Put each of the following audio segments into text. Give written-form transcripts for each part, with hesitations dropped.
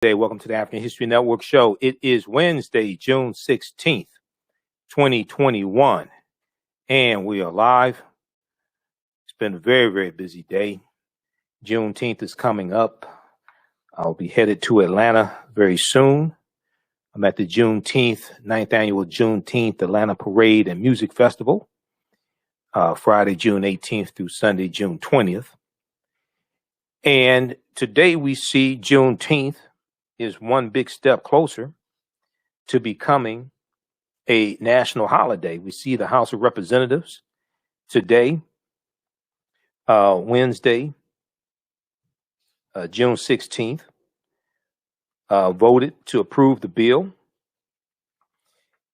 Today, welcome to the African History Network show. It is Wednesday, June 16th, 2021, and we are live. It's been a very, very busy day. Juneteenth is coming up. I'll be headed to Atlanta very soon. I'm at the Juneteenth, 9th annual Juneteenth Atlanta Parade and Music Festival, Friday, June 18th through Sunday, June 20th. And today we see Juneteenth is one big step closer to becoming a national holiday. We see the House of Representatives today, Wednesday, June 16th, voted to approve the bill.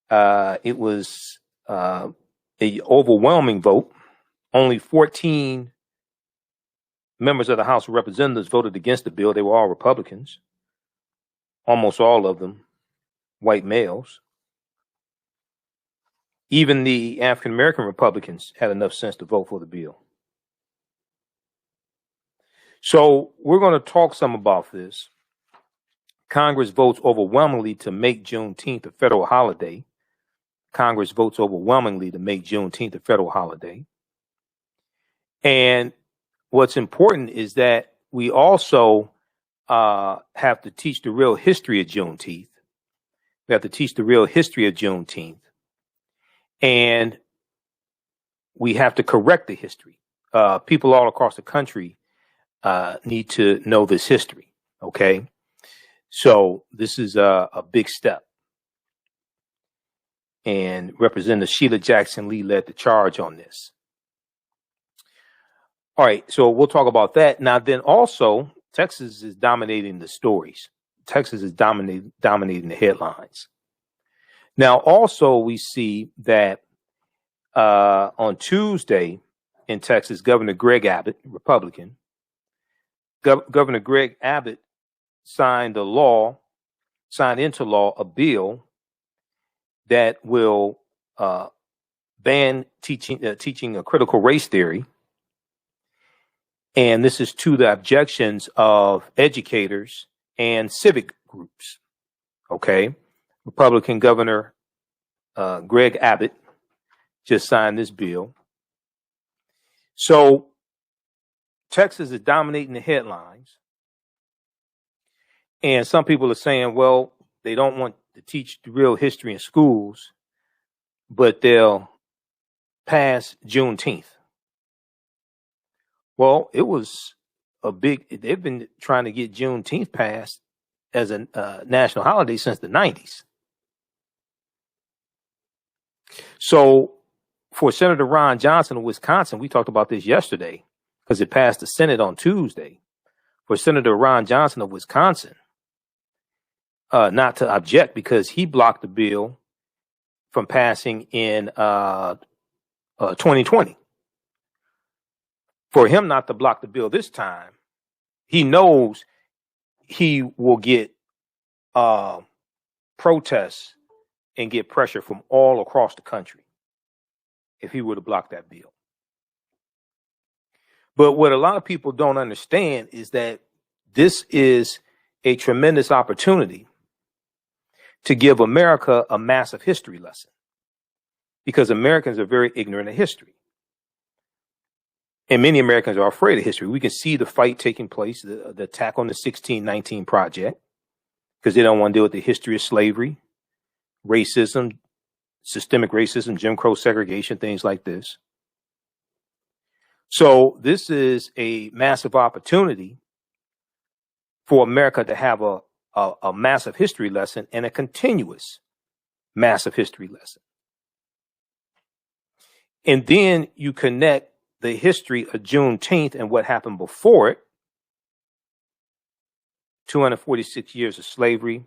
It was an overwhelming vote. Only 14 members of the House of Representatives voted against the bill. They were all Republicans. Almost all of them white males. Even the African-American Republicans had enough sense to vote for the bill. So we're going to talk some about this. Congress votes overwhelmingly to make Juneteenth a federal holiday. Congress votes overwhelmingly to make Juneteenth a federal holiday. And what's important is that we also have to teach the real history of Juneteenth. We have to teach the real history of Juneteenth. And we have to correct the history. People all across the country need to know this history, okay? So this is a big step. And Representative Sheila Jackson Lee led the charge on this. All right, so we'll talk about that. Now then also, Texas is dominating the stories. Texas is dominating the headlines. Now, also, we see that on Tuesday in Texas, Governor Greg Abbott, Republican, Governor Greg Abbott signed into law a bill that will ban teaching a critical race theory. And this is to the objections of educators and civic groups. Okay. Republican Governor Greg Abbott just signed this bill. So Texas is dominating the headlines. And some people are saying, well, they don't want to teach the real history in schools, but they'll pass Juneteenth. Well, it was they've been trying to get Juneteenth passed as a national holiday since the 90s. So for Senator Ron Johnson of Wisconsin, we talked about this yesterday because it passed the Senate on Tuesday. For Senator Ron Johnson of Wisconsin, not to object because he blocked the bill from passing in 2020. For him not to block the bill this time, he knows he will get protests and get pressure from all across the country if he were to block that bill. But what a lot of people don't understand is that this is a tremendous opportunity to give America a massive history lesson because Americans are very ignorant of history. And many Americans are afraid of history. We can see the fight taking place, the attack on the 1619 Project, because they don't want to deal with the history of slavery, racism, systemic racism, Jim Crow segregation, things like this. So this is a massive opportunity for America to have a massive history lesson and a continuous massive history lesson. And then you connect the history of Juneteenth and what happened before it, 246 years of slavery,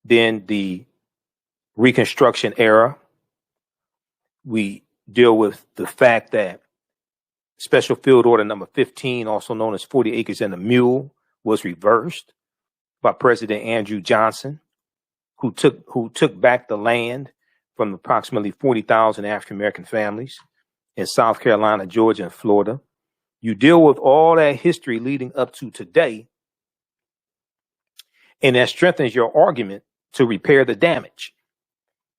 then the Reconstruction era. We deal with the fact that Special Field Order number 15, also known as 40 Acres and a Mule, was reversed by President Andrew Johnson, who took back the land from approximately 40,000 African American families in South Carolina, Georgia, and Florida. You deal with all that history leading up to today, And that strengthens your argument to repair the damage.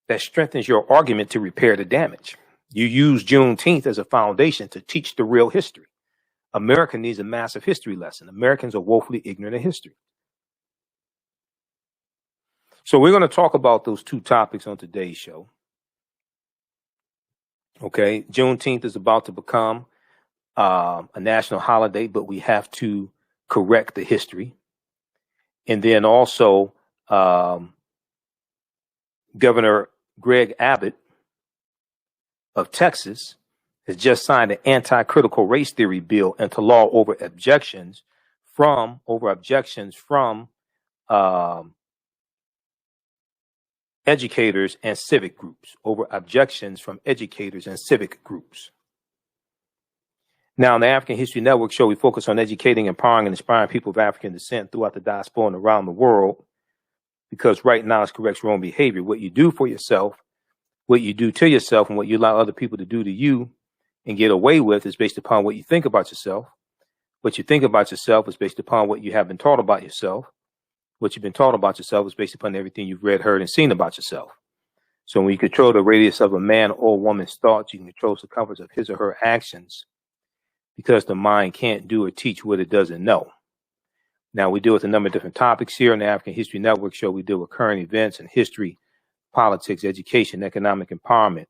That strengthens your argument to repair the damage. You use Juneteenth as a foundation to teach the real history. America needs a massive history lesson. Americans are woefully ignorant of history. So we're going to talk about those two topics on today's show. Okay, Juneteenth is about to become a national holiday, but we have to correct the history. And then also, Governor Greg Abbott of Texas has just signed an anti-critical race theory bill into law over objections from educators and civic groups, Now, on the African History Network show, we focus on educating, empowering, and inspiring people of African descent throughout the diaspora and around the world, because right knowledge corrects wrong behavior. What you do for yourself, what you do to yourself, and what you allow other people to do to you and get away with is based upon what you think about yourself. What you think about yourself is based upon what you have been taught about yourself. What you've been taught about yourself is based upon everything you've read, heard, and seen about yourself. So when you control the radius of a man or woman's thoughts, you can control the circumference of his or her actions, because the mind can't do or teach what it doesn't know. Now, we deal with a number of different topics here on the African History Network show. We deal with current events and history, politics, education, economic empowerment,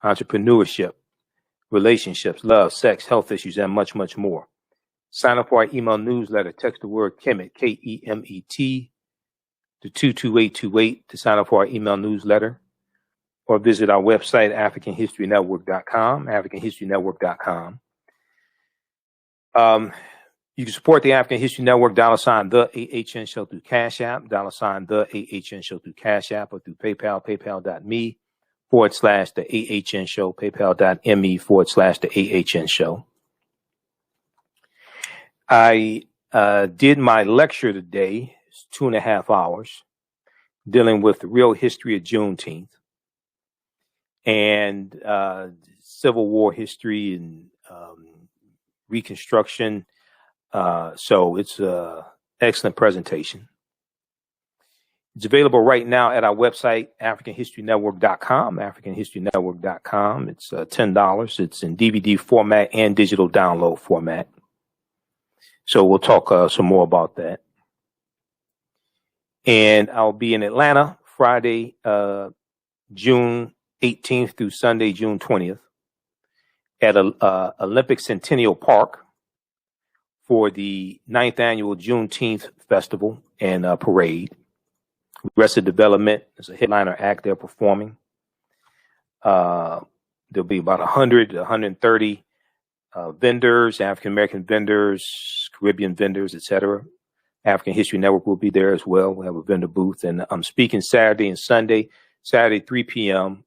entrepreneurship, relationships, love, sex, health issues, and much, much more. Sign up for our email newsletter. Text the word Kemet, K-E-M-E-T, to 22828 to sign up for our email newsletter, or visit our website, AfricanHistoryNetwork.com, AfricanHistoryNetwork.com. You can support the African History Network, $, the AHN Show through Cash App, $, the AHN Show through Cash App, or through PayPal, paypal.me/the AHN Show, paypal.me/the AHN Show. I did my lecture today. It's 2.5 hours, dealing with the real history of Juneteenth and Civil War history and Reconstruction. So it's an excellent presentation. It's available right now at our website, AfricanHistoryNetwork.com, AfricanHistoryNetwork.com. It's $10. It's in DVD format and digital download format. So we'll talk some more about that. And I'll be in Atlanta Friday, June 18th through Sunday, June 20th at Olympic Centennial Park for the 9th annual Juneteenth Festival and Parade. Arrested Development is a headliner act they're performing. There'll be about 100 to 130 vendors, African-American vendors, Caribbean vendors, etc. African History Network will be there as well. We have a vendor booth. And I'm speaking Saturday and Sunday. Saturday, 3 p.m.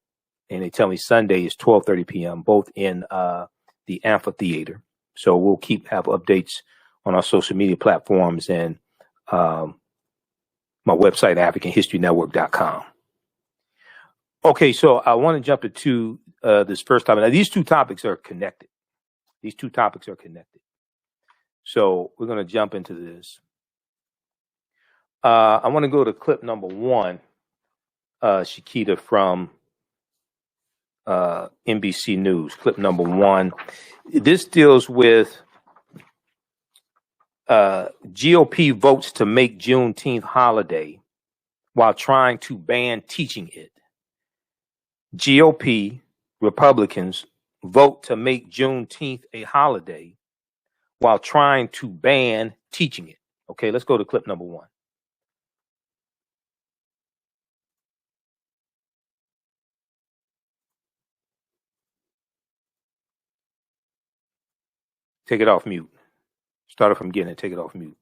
And they tell me Sunday is 12:30 p.m., both in the amphitheater. So we'll have updates on our social media platforms and my website, AfricanHistoryNetwork.com. Okay, so I want to jump into this first topic. Now, these two topics are connected. So we're going to jump into this. I want to go to clip number 1, Shakita, from NBC News. Clip number 1. This deals with GOP votes to make Juneteenth holiday while trying to ban teaching it. GOP Republicans vote to make Juneteenth a holiday while trying to ban teaching it. Okay, let's go to clip number 1. Take it off mute. Start it from beginning. Take it off mute.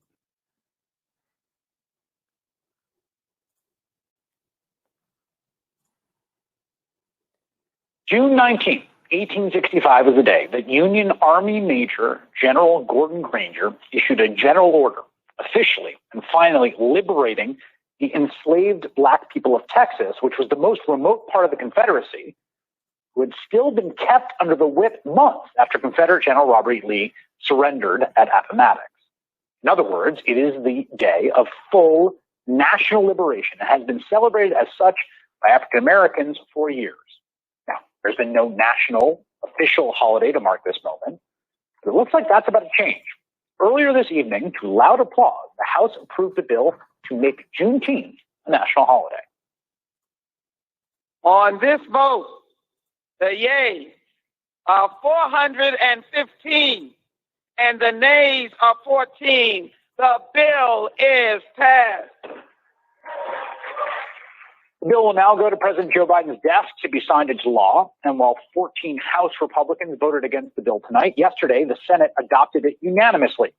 June 19th, 1865 was the day that Union Army Major General Gordon Granger issued a general order, officially and finally liberating the enslaved black people of Texas, which was the most remote part of the Confederacy, who had still been kept under the whip months after Confederate General Robert E. Lee surrendered at Appomattox. In other words, it is the day of full national liberation and has been celebrated as such by African Americans for years. Now, there's been no national official holiday to mark this moment, but it looks like that's about to change. Earlier this evening, to loud applause, the House approved a bill to make Juneteenth a national holiday. On this vote, the yeas are 415 and the nays are 14. The bill is passed. The bill will now go to President Joe Biden's desk to be signed into law. And while 14 House Republicans voted against the bill tonight, yesterday the Senate adopted it unanimously.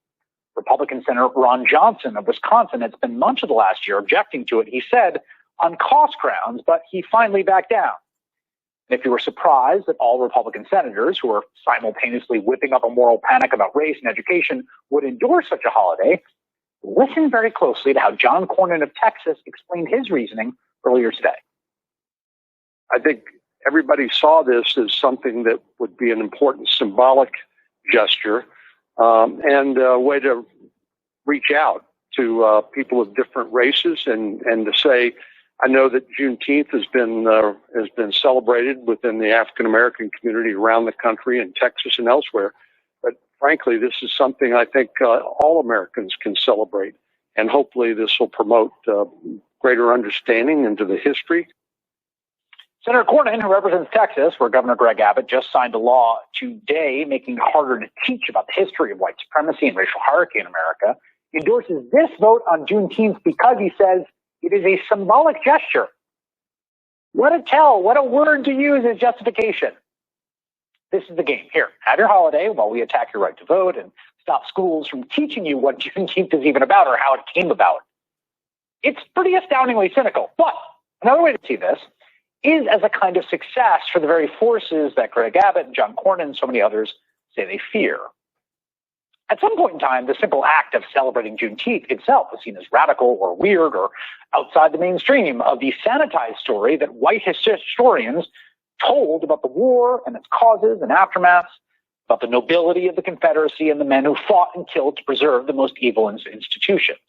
Republican Senator Ron Johnson of Wisconsin had spent much of the last year objecting to it, he said, on cost grounds, but he finally backed down. And if you were surprised that all Republican senators who are simultaneously whipping up a moral panic about race and education would endorse such a holiday, listen very closely to how John Cornyn of Texas explained his reasoning earlier today. I think everybody saw this as something that would be an important symbolic gesture and a way to reach out to people of different races and to say, I know that Juneteenth has been celebrated within the African American community around the country in Texas and elsewhere. But frankly, this is something I think all Americans can celebrate. And hopefully this will promote greater understanding into the history. Senator Cornyn, who represents Texas, where Governor Greg Abbott just signed a law today making it harder to teach about the history of white supremacy and racial hierarchy in America, endorses this vote on Juneteenth because he says it is a symbolic gesture. What a tell, what a word to use as justification. This is the game. Here, have your holiday while we attack your right to vote and stop schools from teaching you what Juneteenth is even about or how it came about. It's pretty astoundingly cynical. But another way to see this is as a kind of success for the very forces that Greg Abbott and John Cornyn and so many others say they fear. At some point in time, the simple act of celebrating Juneteenth itself was seen as radical or weird or outside the mainstream of the sanitized story that white historians told about the war and its causes and aftermaths, about the nobility of the Confederacy and the men who fought and killed to preserve the most evil institutions.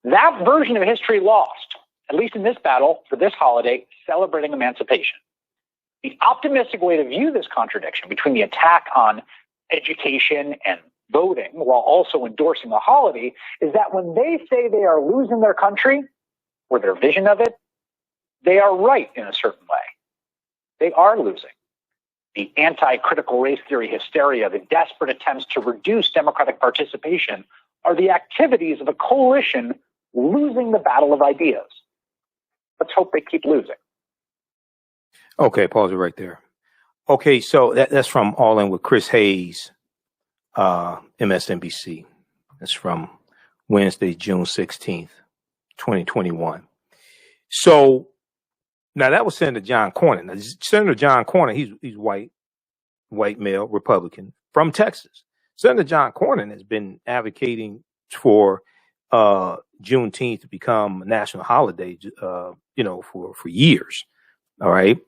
That version of history lost, at least in this battle for this holiday, celebrating emancipation. The optimistic way to view this contradiction between the attack on education and voting while also endorsing the holiday is that when they say they are losing their country or their vision of it, they are right in a certain way. They are losing. The anti-critical race theory hysteria, the desperate attempts to reduce democratic participation are the activities of a coalition losing the battle of ideas. Let's hope they keep losing. Okay, pause it right there. Okay, so that's from All In with Chris Hayes, MSNBC. That's from Wednesday, June 16th, 2021. So now that was Senator John Cornyn. Now, Senator John Cornyn, he's white male, Republican from Texas. Senator John Cornyn has been advocating for Juneteenth to become a national holiday, for years. All right.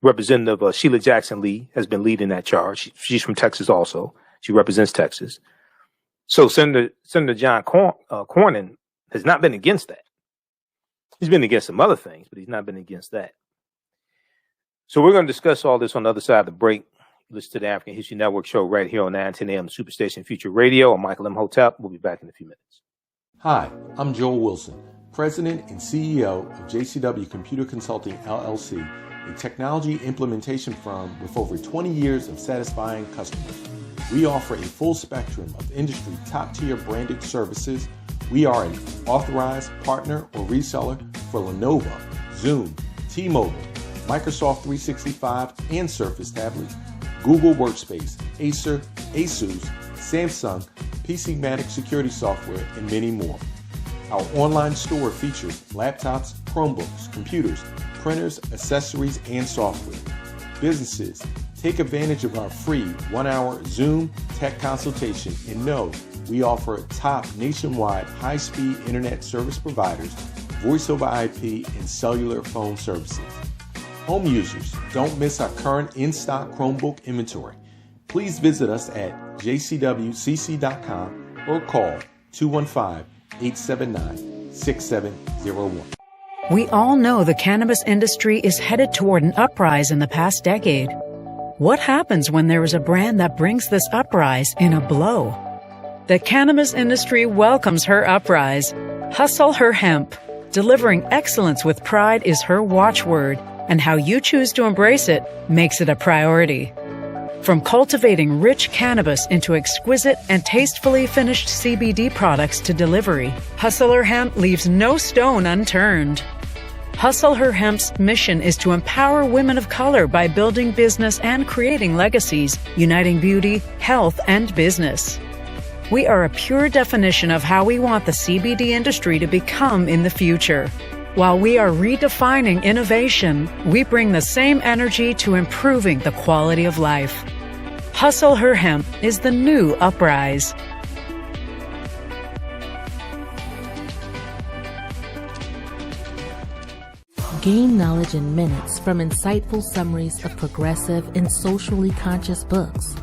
Representative Sheila Jackson Lee has been leading that charge. She's from Texas also. She represents Texas. So Senator John Cornyn has not been against that. He's been against some other things, but he's not been against that. So we're going to discuss all this on the other side of the break. Listen to the African History Network show right here on 910 AM Superstation Future Radio. I'm Michael Imhotep. We'll be back in a few minutes. Hi, I'm Joel Wilson, President and CEO of JCW Computer Consulting, LLC, a technology implementation firm with over 20 years of satisfying customers. We offer a full spectrum of industry top-tier branded services. We are an authorized partner or reseller for Lenovo, Zoom, T-Mobile, Microsoft 365 and Surface tablets, Google Workspace, Acer, Asus, Samsung, PCmatic security software, and many more. Our online store features laptops, Chromebooks, computers, printers, accessories, and software. Businesses, take advantage of our free 1-hour Zoom tech consultation and know we offer top nationwide high-speed internet service providers, voice over IP, and cellular phone services. Home users, don't miss our current in-stock Chromebook inventory. Please visit us at jcwcc.com or call 215-879-6701. We all know the cannabis industry is headed toward an uprise in the past decade. What happens when there is a brand that brings this uprise in a blow? The cannabis industry welcomes her uprise. Hustle her hemp. Delivering excellence with pride is her watchword, and how you choose to embrace it makes it a priority. From cultivating rich cannabis into exquisite and tastefully finished CBD products to delivery, Hustle Her Hemp leaves no stone unturned. Hustle Her Hemp's mission is to empower women of color by building business and creating legacies, uniting beauty, health, and business. We are a pure definition of how we want the CBD industry to become in the future. While we are redefining innovation, we bring the same energy to improving the quality of life. Hustle Her Hemp is the new uprise. Gain knowledge in minutes from insightful summaries of progressive and socially conscious books.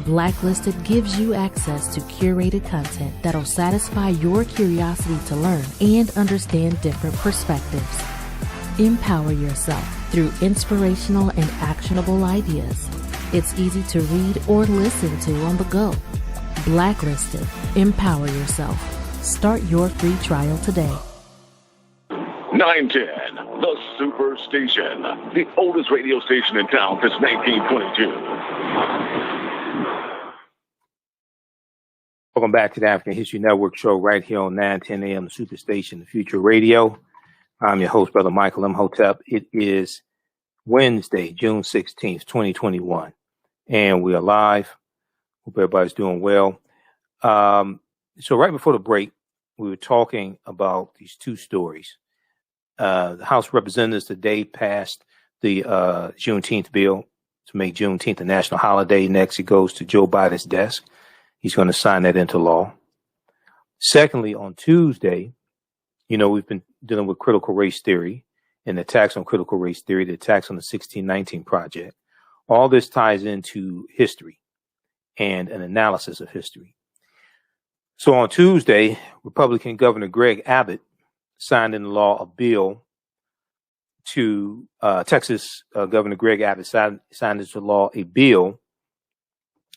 Blacklisted gives you access to curated content that'll satisfy your curiosity to learn and understand different perspectives. Empower yourself through inspirational and actionable ideas. It's easy to read or listen to on the go. Blacklisted. Empower yourself. Start your free trial today. 910, the Superstation, the oldest radio station in town since 1922. Welcome back to the African History Network show right here on 910 AM, the Superstation, the Future Radio. I'm your host, Brother Michael Imhotep. It is Wednesday, June 16th, 2021, and we are live. Hope everybody's doing well. So right before the break, we were talking about these two stories. The House of Representatives today passed the Juneteenth bill to make Juneteenth a national holiday. Next, it goes to Joe Biden's desk. He's going to sign that into law. Secondly, on Tuesday, we've been dealing with critical race theory and the attacks on critical race theory, the attacks on the 1619 Project. All this ties into history and an analysis of history. So on Tuesday, Republican Governor Greg Abbott signed into law a bill to Texas Governor Greg Abbott signed into law a bill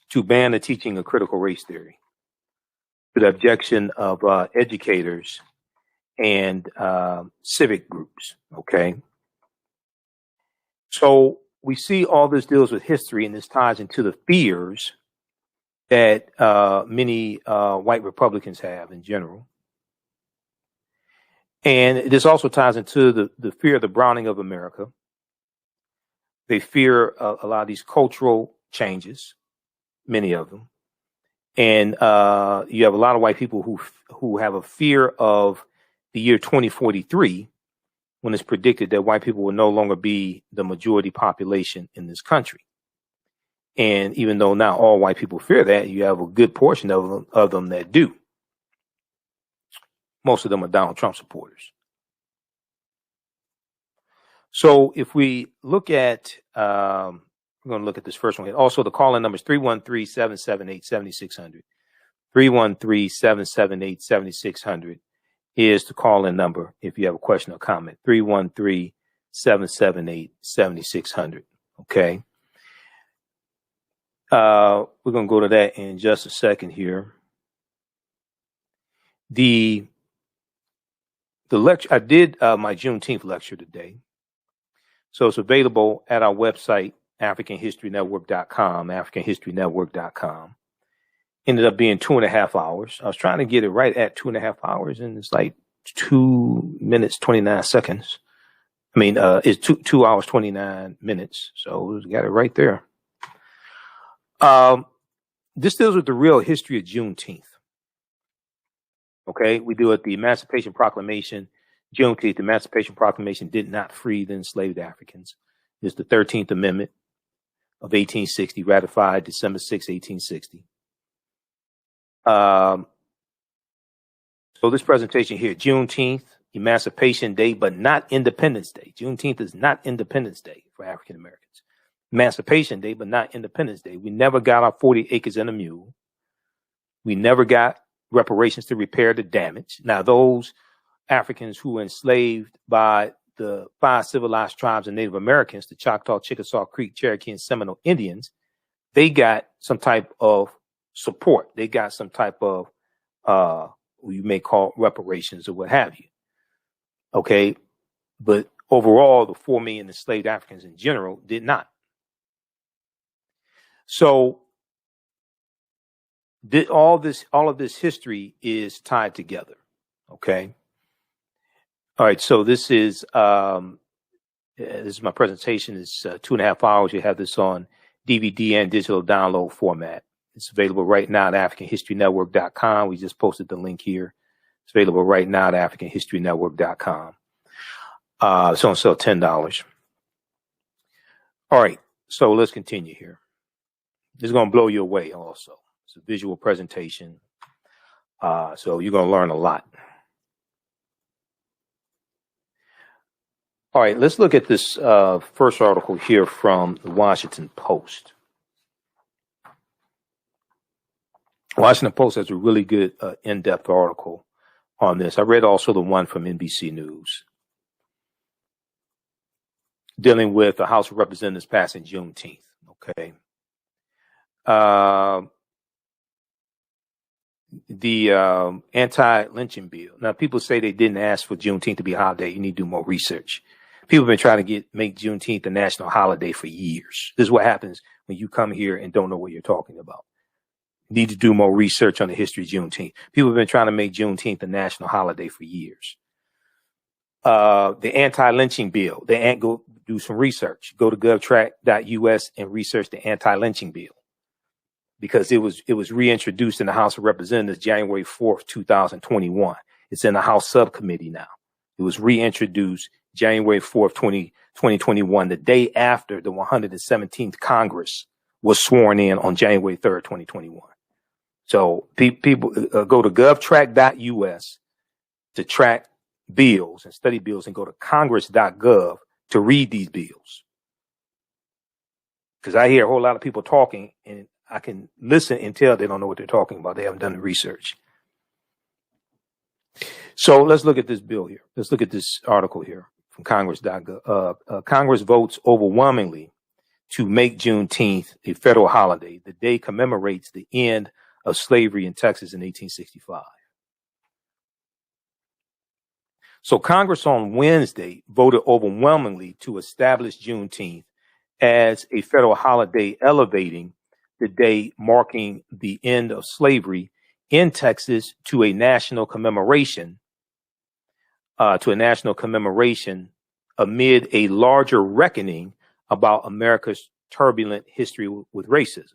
to ban the teaching of critical race theory, to the objection of educators and civic groups. Okay, so we see all this deals with history, and this ties into the fears that many white Republicans have in general. And this also ties into the fear of the browning of America. They fear a lot of these cultural changes, many of them. And you have a lot of white people who have a fear of the year 2043, when it's predicted that white people will no longer be the majority population in this country. And even though not all white people fear that, you have a good portion of them that do. Most of them are Donald Trump supporters. So if we look at, we're going to look at this first one here. Also, the call-in number is 313-778-7600. 313-778-7600 is the call-in number if you have a question or comment. 313-778-7600. Okay. We're going to go to that in just a second here. The lecture, I did my Juneteenth lecture today. So it's available at our website, AfricanHistoryNetwork.com, AfricanHistoryNetwork.com. Ended up being 2.5 hours. I was trying to get it right at 2.5 hours, and it's like 2 minutes, 29 seconds. I mean, it's 2 hours, 29 minutes. So we got it right there. This deals with the real history of Juneteenth. Okay, we do it. The Emancipation Proclamation, Juneteenth, the Emancipation Proclamation did not free the enslaved Africans. It's the 13th Amendment of 1860, ratified December 6, 1860. So this presentation here, Juneteenth, Emancipation Day, but not Independence Day. Juneteenth is not Independence Day for African Americans. Emancipation Day, but not Independence Day. We never got our 40 acres and a mule. We never got reparations to repair the damage. Now, those Africans who were enslaved by the 5 civilized tribes of Native Americans, the Choctaw, Chickasaw, Creek, Cherokee, and Seminole Indians, they got some type of support. They got some type of, you may call reparations or what have you. Okay. But overall, the 4 million enslaved Africans in general did not. So all of this history is tied together. Okay. All right. So this is my presentation. It's 2.5 hours. You have this on DVD and digital download format. It's available right now at AfricanHistoryNetwork.com. We just posted the link here. It's available right now at AfricanHistoryNetwork.com. It's on sale $10. All right. So let's continue here. This is going to blow you away also. It's a visual presentation. So you're going to learn a lot. All right, let's look at this first article here from the Washington Post. Washington Post has a really good in-depth article on this. I read also the one from NBC News dealing with the House of Representatives passing Juneteenth. Okay. The anti-lynching bill. Now, people say they didn't ask for Juneteenth to be a holiday. You need to do more research. People have been trying to make Juneteenth a national holiday for years. This is what happens when you come here and don't know what you're talking about. You need to do more research on the history of Juneteenth. People have been trying to make Juneteenth a national holiday for years. The anti-lynching bill. Go do some research. Go to govtrack.us and research the anti-lynching bill, because it was reintroduced in the House of Representatives January 4th, 2021. It's in the House subcommittee now. It was reintroduced January 4th, 2021, the day after the 117th Congress was sworn in on January 3rd, 2021. So people go to govtrack.us to track bills and study bills, and go to congress.gov to read these bills. Because I hear a whole lot of people talking, and I can listen and tell they don't know what they're talking about. They haven't done the research. So let's look at this bill here. Let's look at this article here from Congress.gov. Congress votes overwhelmingly to make Juneteenth a federal holiday. The day commemorates the end of slavery in Texas in 1865. So Congress on Wednesday voted overwhelmingly to establish Juneteenth as a federal holiday, elevating the day marking the end of slavery in Texas to a national commemoration, amid a larger reckoning about America's turbulent history with racism.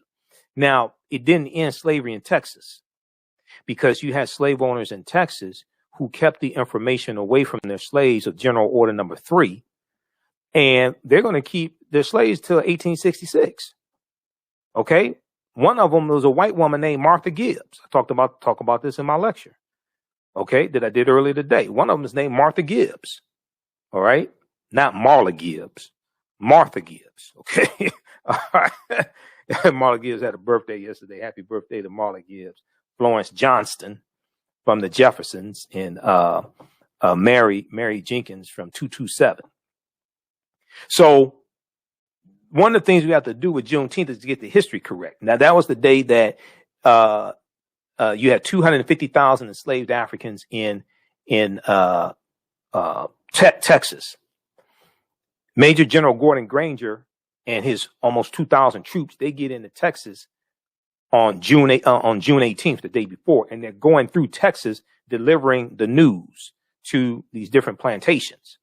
Now, it didn't end slavery in Texas, because you had slave owners in Texas who kept the information away from their slaves of General Order Number 3, and they're going to keep their slaves till 1866. Okay. One of them was a white woman named Martha Gibbs. I talk about this in my lecture. Okay. That I did earlier today. One of them is named Martha Gibbs. All right. Not Marla Gibbs, Martha Gibbs. Okay. All right. Marla Gibbs had a birthday yesterday. Happy birthday to Marla Gibbs. Florence Johnston from the Jeffersons, and Mary Jenkins from 227. So one of the things we have to do with Juneteenth is to get the history correct. Now, that was the day that you had 250,000 enslaved Africans in Texas. Major General Gordon Granger and his almost 2,000 troops, they get into Texas on June 18th, the day before, and they're going through Texas delivering the news to these different plantations.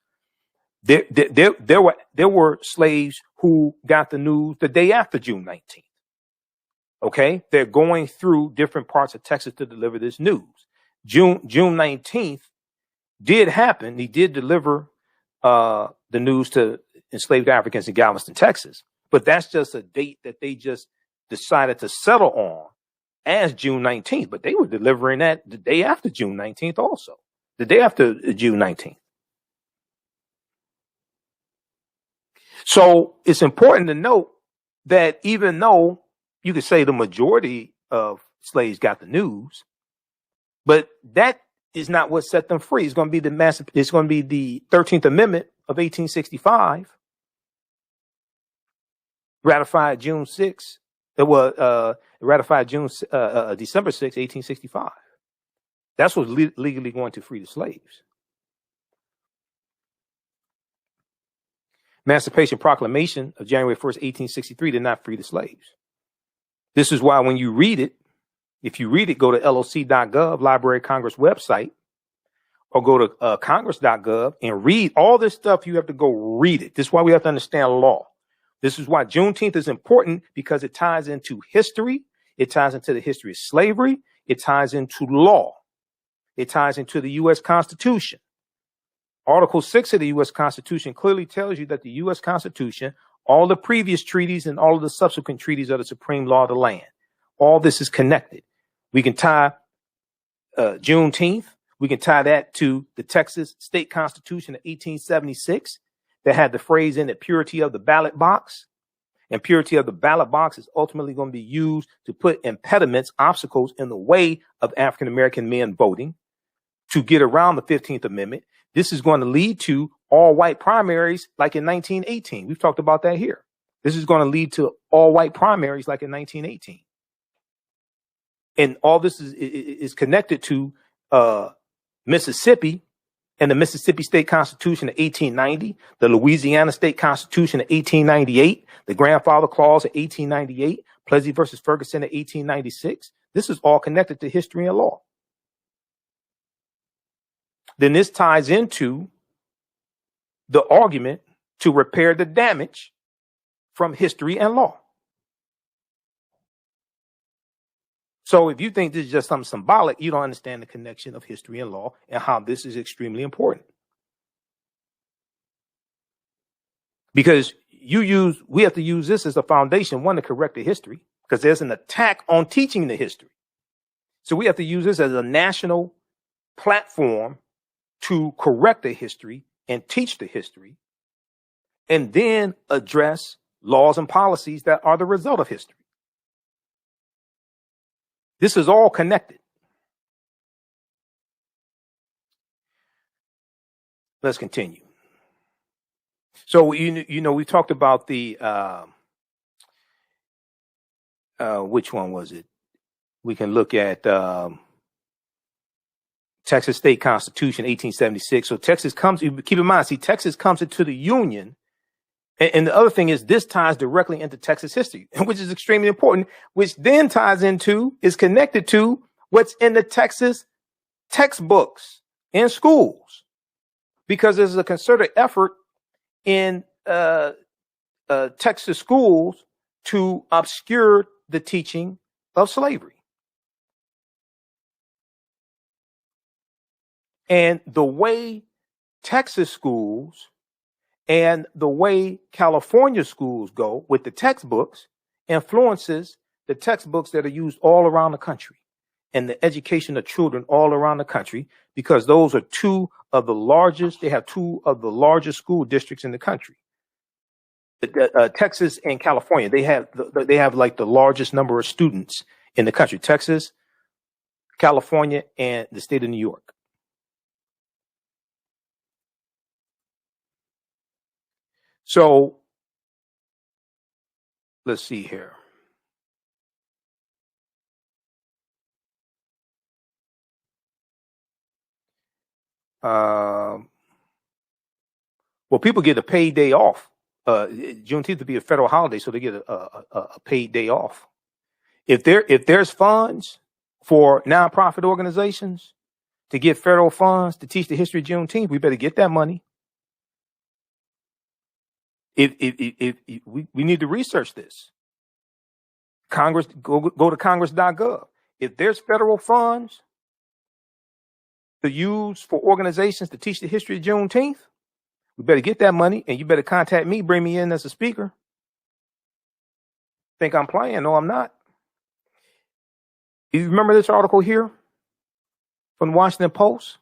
There were slaves who got the news the day after June 19th. Okay, they're going through different parts of Texas to deliver this news. June 19th did happen. He did deliver the news to enslaved Africans in Galveston, Texas. But that's just a date that they just decided to settle on as June 19th. But they were delivering that the day after June 19th also. The day after June 19th. So it's important to note that even though you could say the majority of slaves got the news, But that is not what set them free. It's going to be the 13th Amendment of 1865, ratified June 6th. It was ratified December 6, 1865. That's what's legally going to free the slaves. Emancipation Proclamation of January 1st, 1863 did not free the slaves. This is why when you read it, if you read it, go to loc.gov, Library of Congress website, or go to congress.gov and read all this stuff. You have to go read it. This is why we have to understand law. This is why Juneteenth is important, because it ties into history. It ties into the history of slavery. It ties into law. It ties into the U.S. Constitution. Article 6 of the U.S. Constitution clearly tells you that the U.S. Constitution, all the previous treaties and all of the subsequent treaties are the supreme law of the land. All this is connected. We can tie Juneteenth. We can tie that to the Texas State Constitution of 1876 that had the phrase in it, purity of the ballot box. And purity of the ballot box is ultimately going to be used to put impediments, obstacles in the way of African-American men voting to get around the 15th Amendment. This is going to lead to all white primaries like in 1918. We've talked about that here. This is going to lead to all white primaries like in 1918. And all this is connected to Mississippi and the Mississippi State Constitution of 1890, the Louisiana State Constitution of 1898, the Grandfather Clause of 1898, Plessy versus Ferguson of 1896. This is all connected to history and law. Then this ties into the argument to repair the damage from history and law. So if you think this is just something symbolic, you don't understand the connection of history and law and how this is extremely important. Because we have to use this as a foundation, one, to correct the history, because there's an attack on teaching the history. So we have to use this as a national platform to correct the history and teach the history, and then address laws and policies that are the result of history. This is all connected. Let's continue. So, we talked about the, which one was it? We can look at Texas State Constitution, 1876. So Texas comes, keep in mind, Texas comes into the Union. And the other thing is this ties directly into Texas history, which is extremely important, which then is connected to what's in the Texas textbooks in schools, because there's a concerted effort in Texas schools to obscure the teaching of slavery. And the way Texas schools and the way California schools go with the textbooks influences the textbooks that are used all around the country and the education of children all around the country, because those are two of the largest school districts in the country. Texas and California, they have like the largest number of students in the country. Texas, California, and the state of New York. So let's see here. Well, people get a paid day off. Juneteenth to be a federal holiday, so they get a paid day off. If there's funds for nonprofit organizations to get federal funds to teach the history of Juneteenth, we better get that money. We need to research this. Congress, go to congress.gov. If there's federal funds to use for organizations to teach the history of Juneteenth, we better get that money, and you better contact me, bring me in as a speaker. Think I'm playing? No, I'm not. You remember this article here from the Washington Post?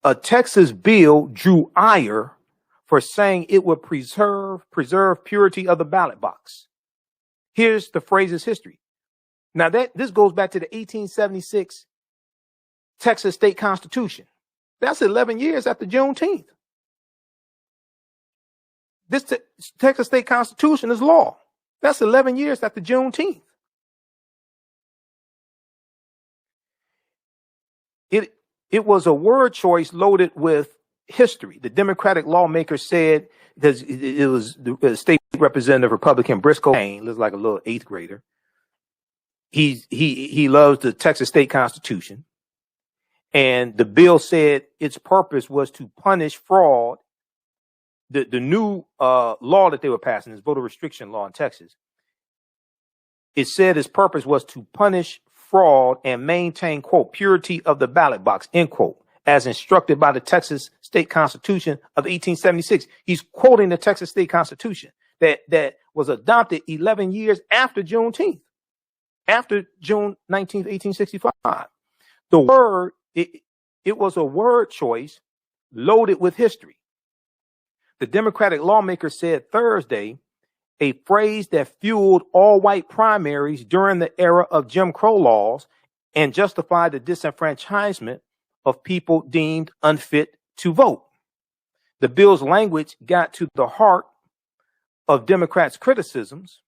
A Texas bill drew ire for saying it would preserve purity of the ballot box. Here's the phrase's history. Now this goes back to the 1876 Texas state constitution. That's 11 years after Juneteenth. This Texas state constitution is law. That's 11 years after Juneteenth. It was a word choice loaded with history. The Democratic lawmaker said, because it was the state representative Republican Briscoe Payne, looks like a little eighth grader. He loves the Texas state constitution. And the bill said its purpose was to punish fraud. The new law that they were passing, this voter restriction law in Texas, it said its purpose was to punish fraud and maintain, quote, purity of the ballot box, end quote, as instructed by the Texas state constitution of 1876. He's quoting the Texas state constitution that was adopted 11 years after Juneteenth, after June 19th, 1865. The word, it was a word choice loaded with history. The Democratic lawmaker said Thursday, a phrase that fueled all white primaries during the era of Jim Crow laws and justified the disenfranchisement of people deemed unfit to vote. The bill's language got to the heart of Democrats' criticisms.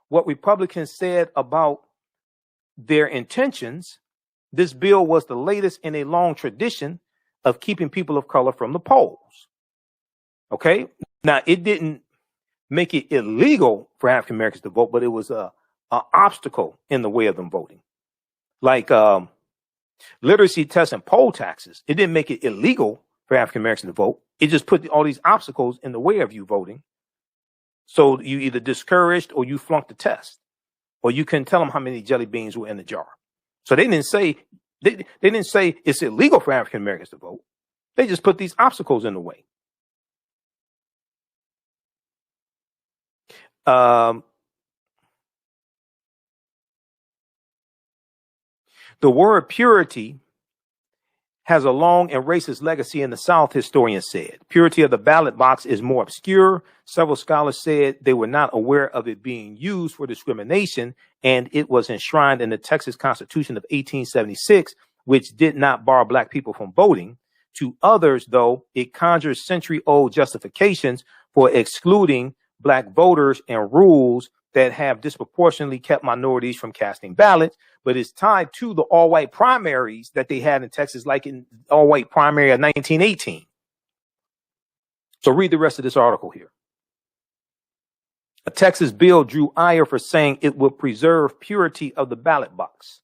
What Republicans said about their intentions, this bill was the latest in a long tradition of keeping people of color from the polls. Okay? Now, it didn't make it illegal for African Americans to vote, but it was an obstacle in the way of them voting. Like literacy tests and poll taxes, it didn't make it illegal for African Americans to vote. It just put all these obstacles in the way of you voting. So you either discouraged or you flunked the test, or you couldn't tell them how many jelly beans were in the jar. So they didn't say it's illegal for African Americans to vote. They just put these obstacles in the way. The word purity has a long and racist legacy in the South, historians said. Purity of the ballot box is more obscure. Several scholars said they were not aware of it being used for discrimination, and it was enshrined in the Texas Constitution of 1876, which did not bar black people from voting. To others, though, it conjures century-old justifications for excluding black voters and rules that have disproportionately kept minorities from casting ballots, but it's tied to the all-white primaries that they had in Texas, like in all-white primary of 1918. So read the rest of this article here. A Texas bill drew ire for saying it would preserve purity of the ballot box.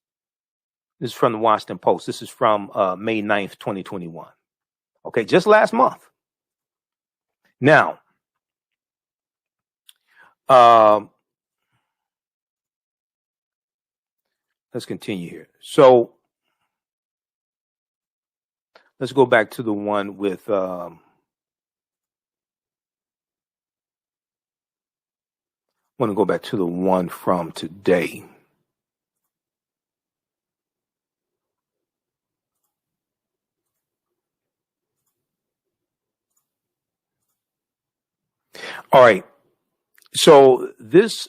This is from the Washington Post. This is from May 9th, 2021. Okay, just last month. Now, let's continue here. So let's go back to the one with I want to go back to the one from today. All right. So this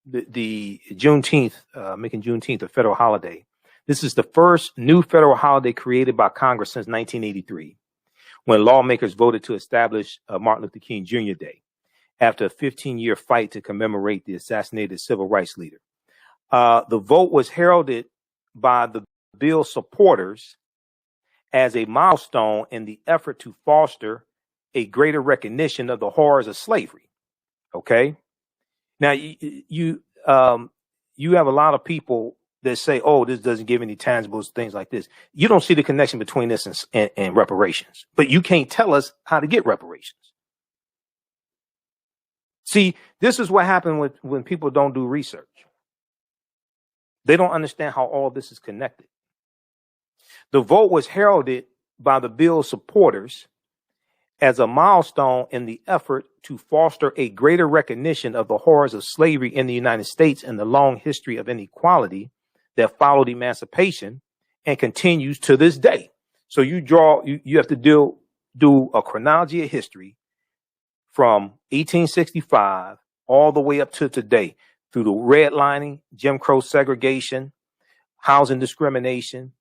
the Juneteenth, making Juneteenth a federal holiday. This is the first new federal holiday created by Congress since 1983, when lawmakers voted to establish Martin Luther King Jr. Day after a 15-year fight to commemorate the assassinated civil rights leader. The vote was heralded by the bill's supporters as a milestone in the effort to foster a greater recognition of the horrors of slavery. Okay. Now you have a lot of people that say, "Oh, this doesn't give any tangibles," things like this. You don't see the connection between this and reparations, but you can't tell us how to get reparations. See, this is what happens when people don't do research. They don't understand how all this is connected. The vote was heralded by the bill's supporters as a milestone in the effort to foster a greater recognition of the horrors of slavery in the United States and the long history of inequality that followed emancipation and continues to this day. So you have to do a chronology of history from 1865 all the way up to today, through the redlining, Jim Crow segregation, housing discrimination,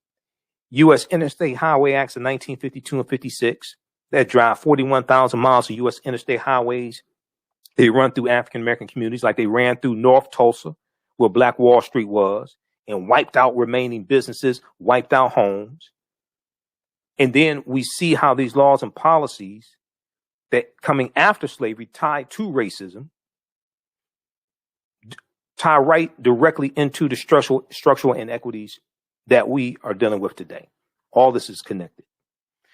U.S. Interstate Highway Acts of 1952 and 56 that drive 41,000 miles of U.S. interstate highways. They run through African-American communities like they ran through North Tulsa, where Black Wall Street was, and wiped out remaining businesses, wiped out homes. And then we see how these laws and policies that coming after slavery tied to racism tie right directly into the structural inequities that we are dealing with today. All this is connected.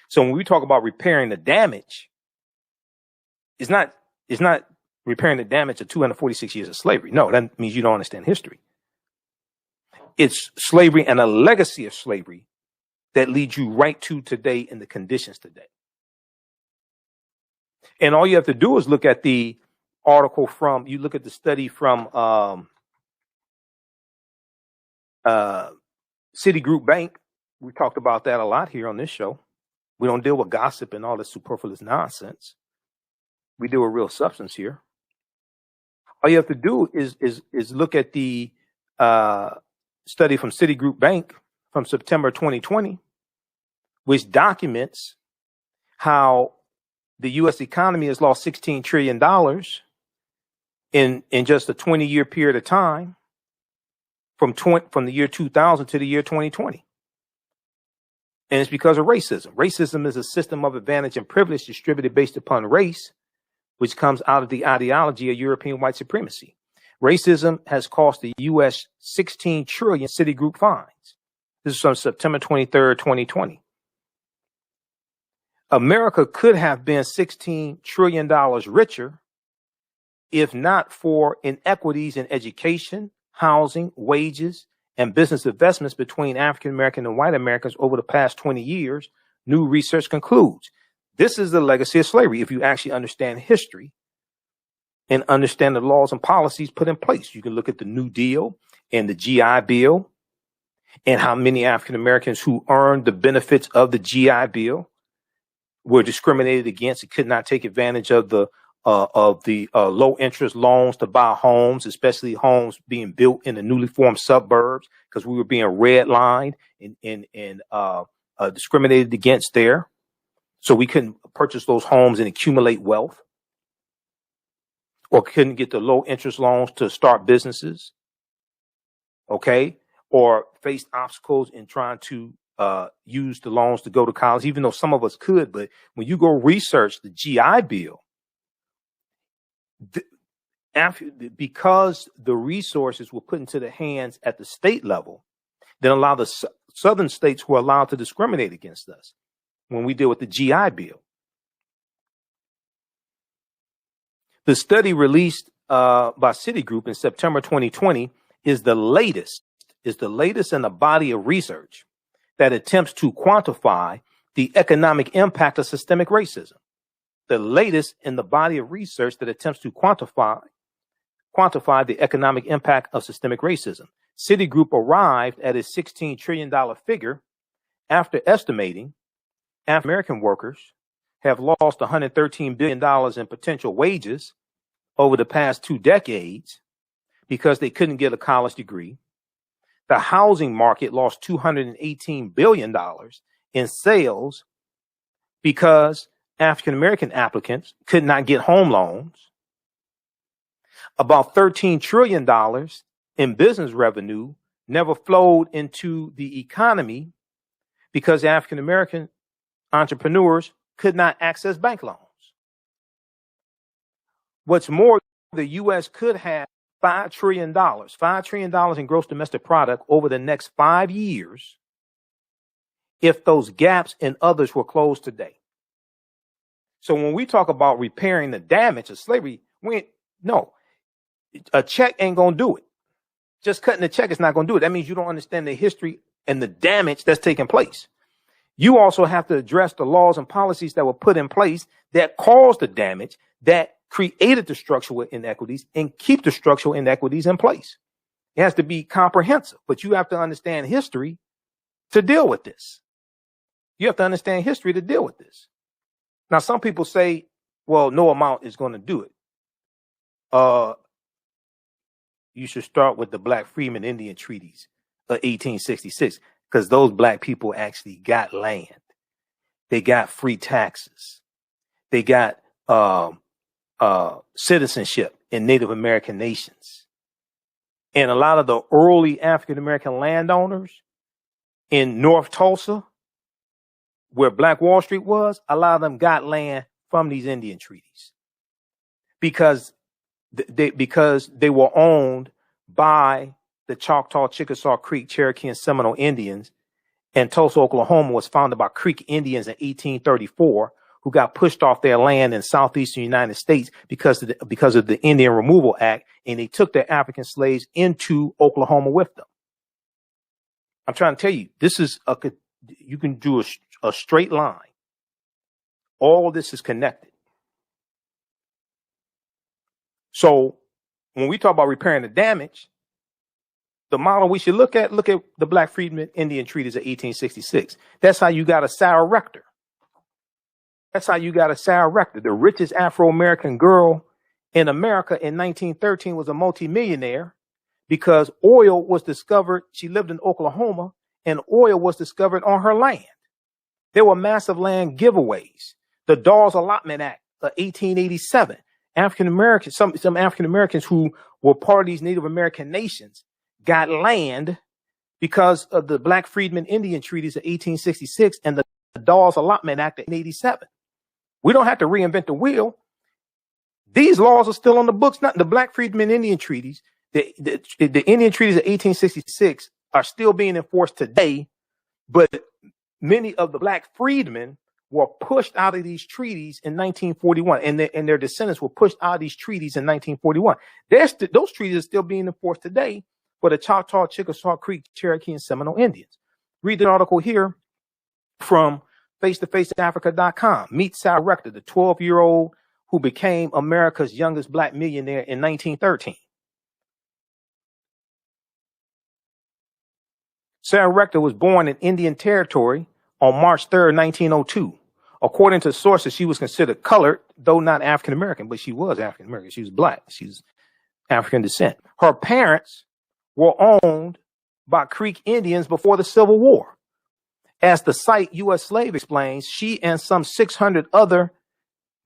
So when we talk about repairing the damage, it's not repairing the damage of 246 years of slavery. No, that means you don't understand history. It's slavery and a legacy of slavery that leads you right to today and the conditions today. And all you have to do is look at the article you look at the study from Citigroup Bank. We talked about that a lot here on this show. We don't deal with gossip and all this superfluous nonsense. We deal with real substance here. All you have to do is look at the study from Citigroup Bank from September 2020, which documents how the U.S. economy has lost $16 trillion in just a 20-year period of time from the year 2000 to the year 2020. And it's because of racism. Racism is a system of advantage and privilege distributed based upon race, which comes out of the ideology of European white supremacy. Racism has cost the U.S. 16 trillion Citigroup fines. This is from September 23rd, 2020. America could have been $16 trillion richer if not for inequities in education, housing, wages, and business investments between African American and white Americans over the past 20 years, new research concludes. This is the legacy of slavery. If you actually understand history and understand the laws and policies put in place, you can look at the New Deal and the GI Bill and how many African Americans who earned the benefits of the GI Bill were discriminated against and could not take advantage of the low interest loans to buy homes, especially homes being built in the newly formed suburbs, because we were being redlined and discriminated against there. So we couldn't purchase those homes and accumulate wealth, or couldn't get the low interest loans to start businesses. Okay. Or faced obstacles in trying to use the loans to go to college, even though some of us could. But when you go research the GI Bill, because the resources were put into the hands at the state level, then allow the southern states were allowed to discriminate against us when we deal with the GI Bill. The study released by Citigroup in September 2020 is the latest in a body of research that attempts to quantify the economic impact of systemic racism. The latest in the body of research that attempts to quantify the economic impact of systemic racism. Citigroup arrived at its $16 trillion figure after estimating African American workers have lost $113 billion in potential wages over the past 2 decades because they couldn't get a college degree. The housing market lost $218 billion in sales because African American applicants could not get home loans. About $13 trillion in business revenue never flowed into the economy because African American entrepreneurs could not access bank loans. What's more, the U.S. could have $5 trillion in gross domestic product over the next 5 years if those gaps and others were closed today. So when we talk about repairing the damage of slavery, a check ain't going to do it. Just cutting the check is not going to do it. That means you don't understand the history and the damage that's taking place. You also have to address the laws and policies that were put in place that caused the damage, that created the structural inequities, and keep the structural inequities in place. It has to be comprehensive, but you have to understand history to deal with this. You have to understand history to deal with this. Now, some people say, well, no amount is going to do it. You should start with the Black Freeman Indian treaties of 1866, because those black people actually got land. They got free taxes. They got citizenship in Native American nations. And a lot of the early African American landowners in North Tulsa, where Black Wall Street was, a lot of them got land from these Indian treaties because they were owned by the Choctaw, Chickasaw Creek, Cherokee, and Seminole Indians. And Tulsa, Oklahoma was founded by Creek Indians in 1834, who got pushed off their land in southeastern United States because of the Indian Removal Act, and they took their African slaves into Oklahoma with them. I'm trying to tell you, you can do a straight line. All of this is connected. So when we talk about repairing the damage, the model we should look at the Black Freedmen Indian Treaties of 1866. That's how you got a Sarah Rector. That's how you got a Sarah Rector. The richest Afro-American girl in America in 1913 was a multimillionaire because oil was discovered. She lived in Oklahoma and oil was discovered on her land. There were massive land giveaways. The Dawes Allotment Act of 1887. African Americans, some African Americans who were part of these Native American nations got land because of the Black Freedmen Indian Treaties of 1866 and the Dawes Allotment Act of 1887. We don't have to reinvent the wheel. These laws are still on the books. Not the Black Freedmen Indian Treaties. The Indian Treaties of 1866 are still being enforced today, but many of the Black freedmen were pushed out of these treaties in 1941, and their descendants were pushed out of these treaties in 1941. Those treaties are still being enforced today for the Choctaw, Chickasaw Creek, Cherokee, and Seminole Indians. Read the article here from face-to-faceafrica.com. Meet Sarah Rector, the 12-year-old who became America's youngest Black millionaire in 1913. Sarah Rector was born in Indian Territory on March 3rd, 1902. According to sources, she was considered colored, though not African American, but she was African American. She was Black. She was African descent. Her parents were owned by Creek Indians before the Civil War. As the site U.S. Slave explains, she and some 600 other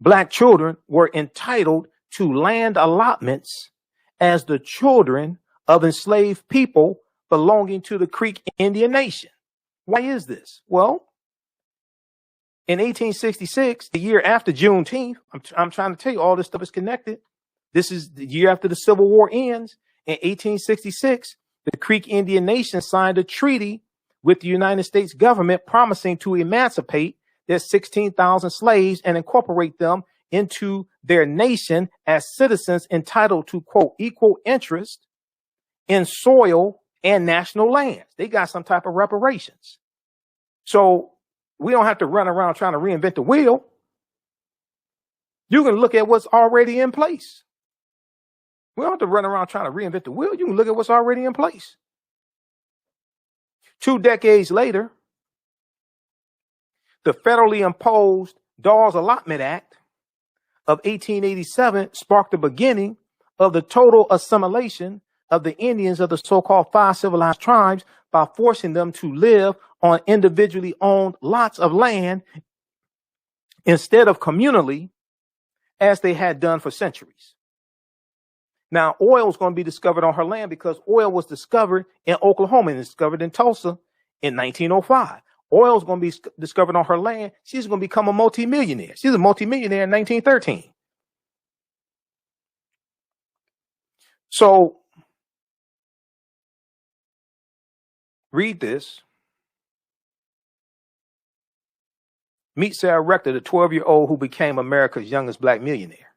Black children were entitled to land allotments as the children of enslaved people belonging to the Creek Indian Nation. Why is this? Well, in 1866, the year after Juneteenth, I'm trying to tell you, all this stuff is connected. This is the year after the Civil War ends. In 1866, the Creek Indian Nation signed a treaty with the United States government promising to emancipate their 16,000 slaves and incorporate them into their nation as citizens entitled to, quote, equal interest in soil and national lands. They got some type of reparations. So we don't have to run around trying to reinvent the wheel. You can look at what's already in place. We don't have to run around trying to reinvent the wheel. You can look at what's already in place. 2 decades later, the federally imposed Dawes Allotment Act of 1887 sparked the beginning of the total assimilation of the Indians of the so-called 5 civilized tribes by forcing them to live on individually owned lots of land instead of communally, as they had done for centuries. Now, oil is going to be discovered on her land because oil was discovered in Oklahoma and discovered in Tulsa in 1905. Oil is going to be discovered on her land. She's going to become a multimillionaire. She's a multimillionaire in 1913. So, read this. Meet Sarah Rector, the 12-year-old who became America's youngest Black millionaire.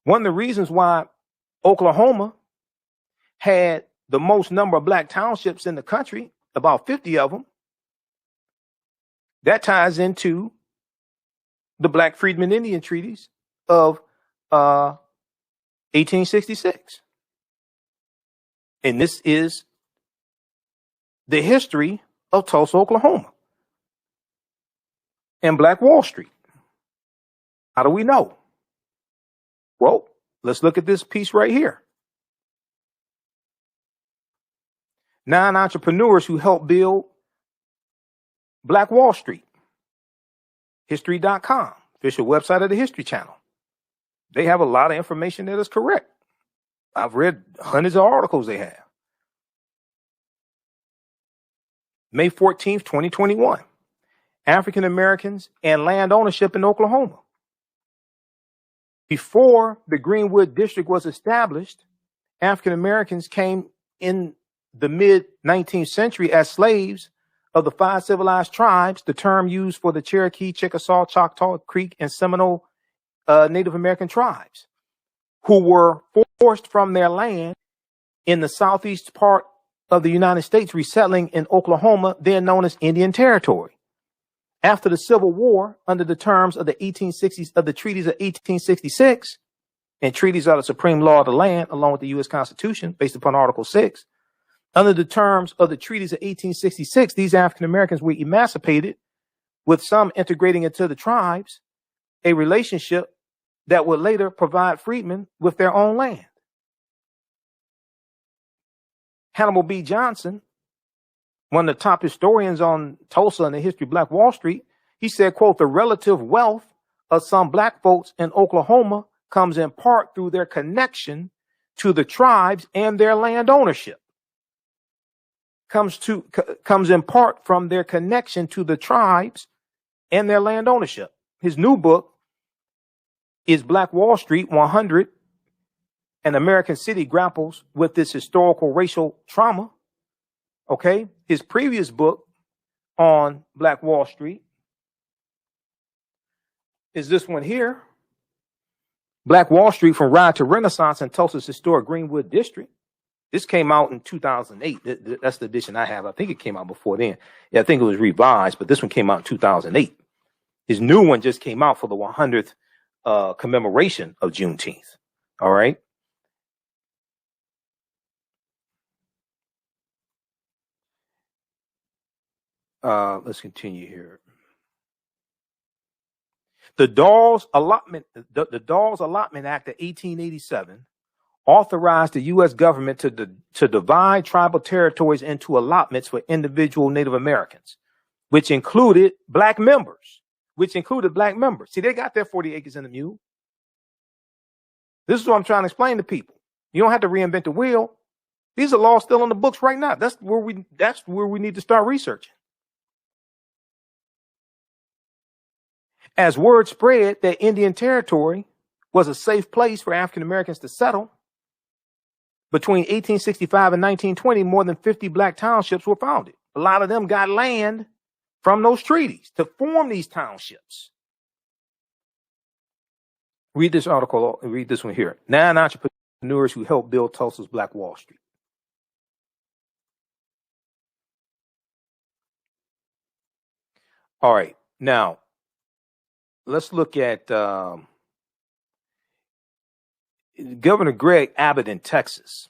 One of the reasons why Oklahoma had the most number of Black townships in the country, about 50 of them, that ties into the Black Freedmen Indian Treaties of 1866. And this is the history of Tulsa, Oklahoma, and Black Wall Street. How do we know? Well, let's look at this piece right here. 9 entrepreneurs who helped build Black Wall Street. History.com, official website of the History Channel. They have a lot of information that is correct. I've read hundreds of articles they have. May 14th, 2021. African Americans and land ownership in Oklahoma. Before the Greenwood District was established, African Americans came in the mid-19th century as slaves of the 5 civilized tribes, the term used for the Cherokee, Chickasaw, Choctaw, Creek, and Seminole Native American tribes, who were forced from their land in the southeast part of the United States, resettling in Oklahoma, then known as Indian Territory. After the Civil War, under the terms of the 1860s of the treaties of 1866, and treaties are the supreme law of the land, along with the U.S. Constitution, based upon Article 6. Under the terms of the treaties of 1866, these African Americans were emancipated, with some integrating into the tribes, a relationship that would later provide freedmen with their own land. Hannibal B. Johnson, one of the top historians on Tulsa and the history of Black Wall Street, he said, quote, the relative wealth of some Black folks in Oklahoma comes in part through their connection to the tribes and their land ownership. Comes in part from their connection to the tribes and their land ownership. His new book is Black Wall Street 100, an American City grapples with this historical racial trauma. Okay. His previous book on Black Wall Street is this one here. Black Wall Street from Riot to Renaissance in Tulsa's historic Greenwood District. This came out in 2008. That's the edition I have. I think it came out before then. Yeah, I think it was revised, but this one came out in 2008. His new one just came out for the 100th commemoration of Juneteenth. All right. Let's continue here. The Dawes Allotment Act of 1887 authorized the U.S. government to divide tribal territories into allotments for individual Native Americans, which included black members. See, they got their 40 acres in the mule. This is what I'm trying to explain to people. You don't have to reinvent the wheel. These are laws still in the books right now. That's where we need to start researching. As word spread that Indian Territory was a safe place for African Americans to settle, between 1865 and 1920, more than 50 black townships were founded. A lot of them got land from those treaties to form these townships. Read this article, read this one here. 9 entrepreneurs who helped build Tulsa's Black Wall Street. All right, now let's look at Governor Greg Abbott in Texas.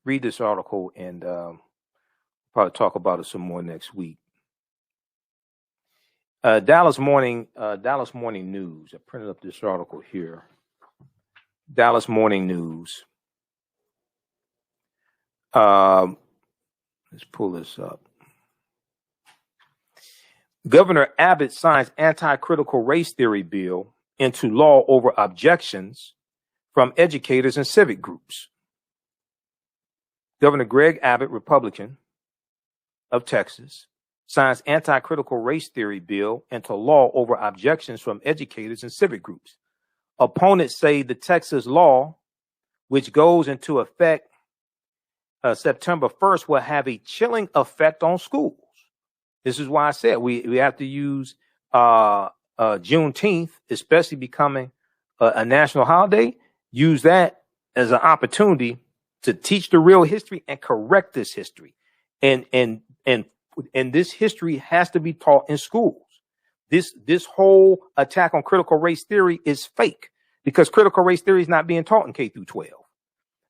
Read this article and probably talk about it some more next week. Dallas Morning News. I printed up this article here. Dallas Morning News. Let's pull this up. Governor Abbott signs anti-critical race theory bill into law over objections from educators and civic groups. Governor Greg Abbott, Republican of Texas, signs anti-critical race theory bill into law over objections from educators and civic groups. Opponents say the Texas law, which goes into effect September 1st, will have a chilling effect on schools. This is why I said we have to use Juneteenth, especially becoming a national holiday, use that as an opportunity to teach the real history and correct this history. And this history has to be taught in schools. This whole attack on critical race theory is fake, because critical race theory is not being taught in K through 12.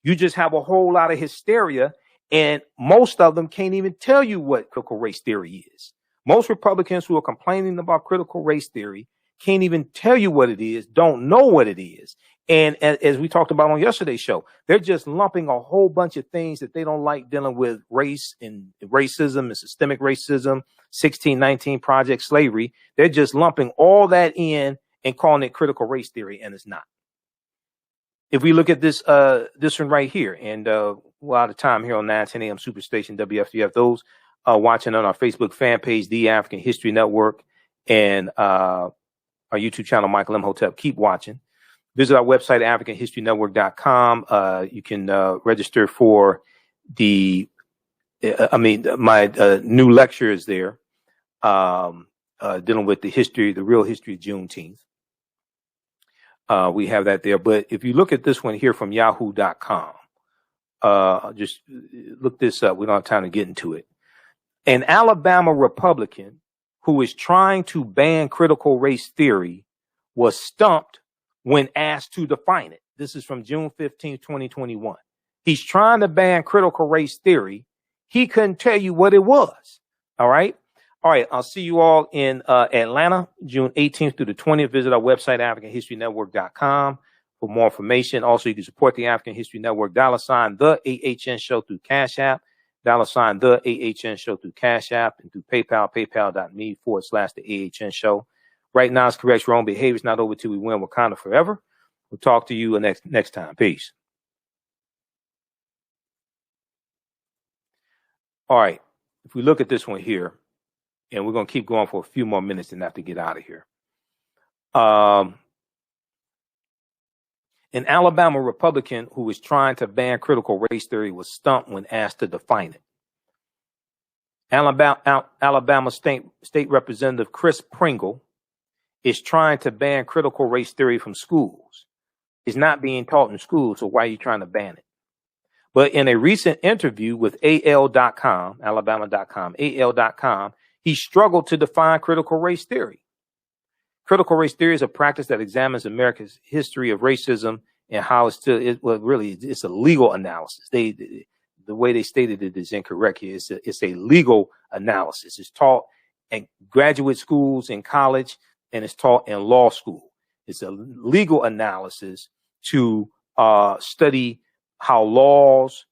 You just have a whole lot of hysteria, and most of them can't even tell you what critical race theory is. Most Republicans who are complaining about critical race theory can't even tell you what it is, don't know what it is. And as we talked about on yesterday's show, they're just lumping a whole bunch of things that they don't like dealing with: race and racism and systemic racism, 1619 Project, slavery. They're just lumping all that in and calling it critical race theory, and it's not. If we look at this one right here, and we're out of time here on 910 AM Superstation WFDF. Those watching on our Facebook fan page, The African History Network, and our YouTube channel, Michael Imhotep, keep watching. Visit our website, AfricanHistoryNetwork.com. You can register for my new lecture is there, dealing with the real history of Juneteenth. We have that there. But if you look at this one here from Yahoo.com, just look this up. We don't have time to get into it. An Alabama Republican who is trying to ban critical race theory was stumped when asked to define it. This is from June 15, 2021. He's trying to ban critical race theory. He couldn't tell you what it was. All right. All right. I'll see you all in Atlanta, June 18th through the 20th. Visit our website, AfricanHistoryNetwork.com for more information. Also, you can support the African History Network, $ the AHN Show through Cash App, $ the AHN Show through Cash App, and through PayPal, paypal.me/the AHN Show. Right now, it's correct. Wrong behavior is not over till we win Wakanda forever. We'll talk to you next time. Peace. All right. If we look at this one here, and we're going to keep going for a few more minutes and have to get out of here. An Alabama Republican who was trying to ban critical race theory was stumped when asked to define it. Alabama State Representative Chris Pringle is trying to ban critical race theory from schools. It's not being taught in schools, so why are you trying to ban it? But in a recent interview with AL.com, Alabama.com, AL.com, he struggled to define critical race theory. Critical race theory is a practice that examines America's history of racism and how it's a legal analysis. The way they stated it is incorrect here. It's a legal analysis. It's taught in graduate schools, in college, and it's taught in law school. It's a legal analysis to study how laws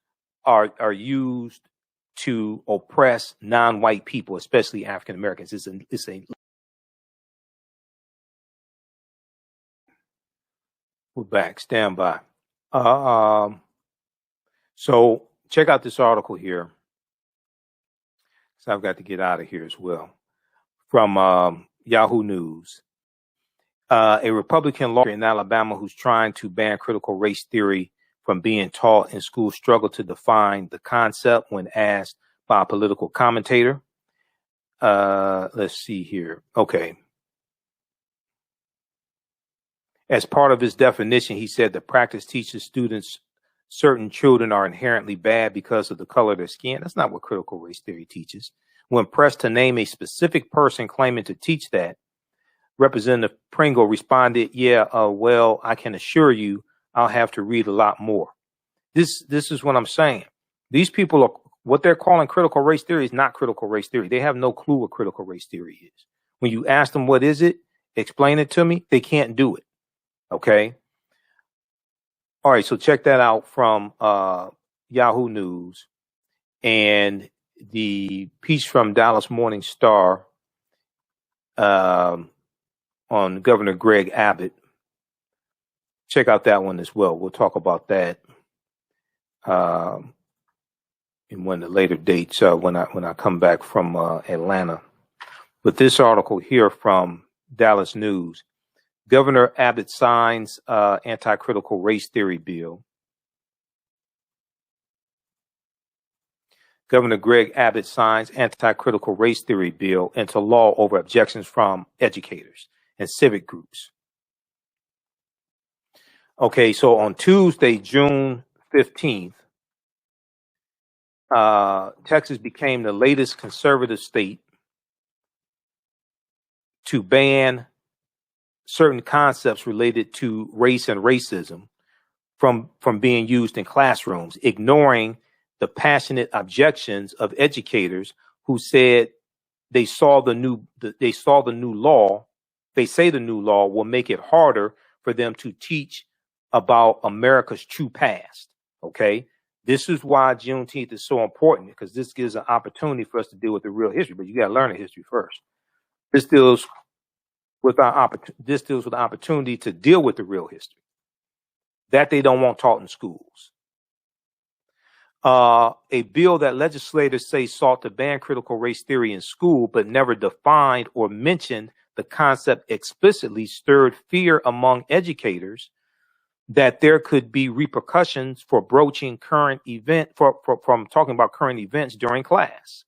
are used to oppress non-white people, especially African Americans. We're back. Stand by. So check out this article here. So I've got to get out of here as well. From Yahoo News. A Republican lawyer in Alabama who's trying to ban critical race theory from being taught in schools struggled to define the concept when asked by a political commentator. Let's see here. Okay. As part of his definition, he said the practice teaches students certain children are inherently bad because of the color of their skin. That's not what critical race theory teaches. When pressed to name a specific person claiming to teach that, Representative Pringle responded, well, I can assure you I'll have to read a lot more. This is what I'm saying. These people are, what they're calling critical race theory is not critical race theory. They have no clue what critical race theory is. When you ask them what is it, explain it to me, they can't do it. Okay. All right. So check that out from Yahoo News, and the piece from Dallas Morning Star on Governor Greg Abbott. Check out that one as well. We'll talk about that in one of the later dates when I come back from Atlanta. But this article here from Dallas News: Governor Abbott signs anti-critical race theory bill. Governor Greg Abbott signs anti-critical race theory bill into law over objections from educators and civic groups. Okay, so on Tuesday, June 15th, Texas became the latest conservative state to ban certain concepts related to race and racism from being used in classrooms, ignoring the passionate objections of educators who said they saw the new law. They say the new law will make it harder for them to teach about America's true past. Okay. This is why Juneteenth is so important, because this gives an opportunity for us to deal with the real history, but you got to learn the history first. This deals with the opportunity to deal with the real history that they don't want taught in schools. A bill that legislators say sought to ban critical race theory in school, but never defined or mentioned the concept explicitly, stirred fear among educators that there could be repercussions for broaching current event from talking about current events during class.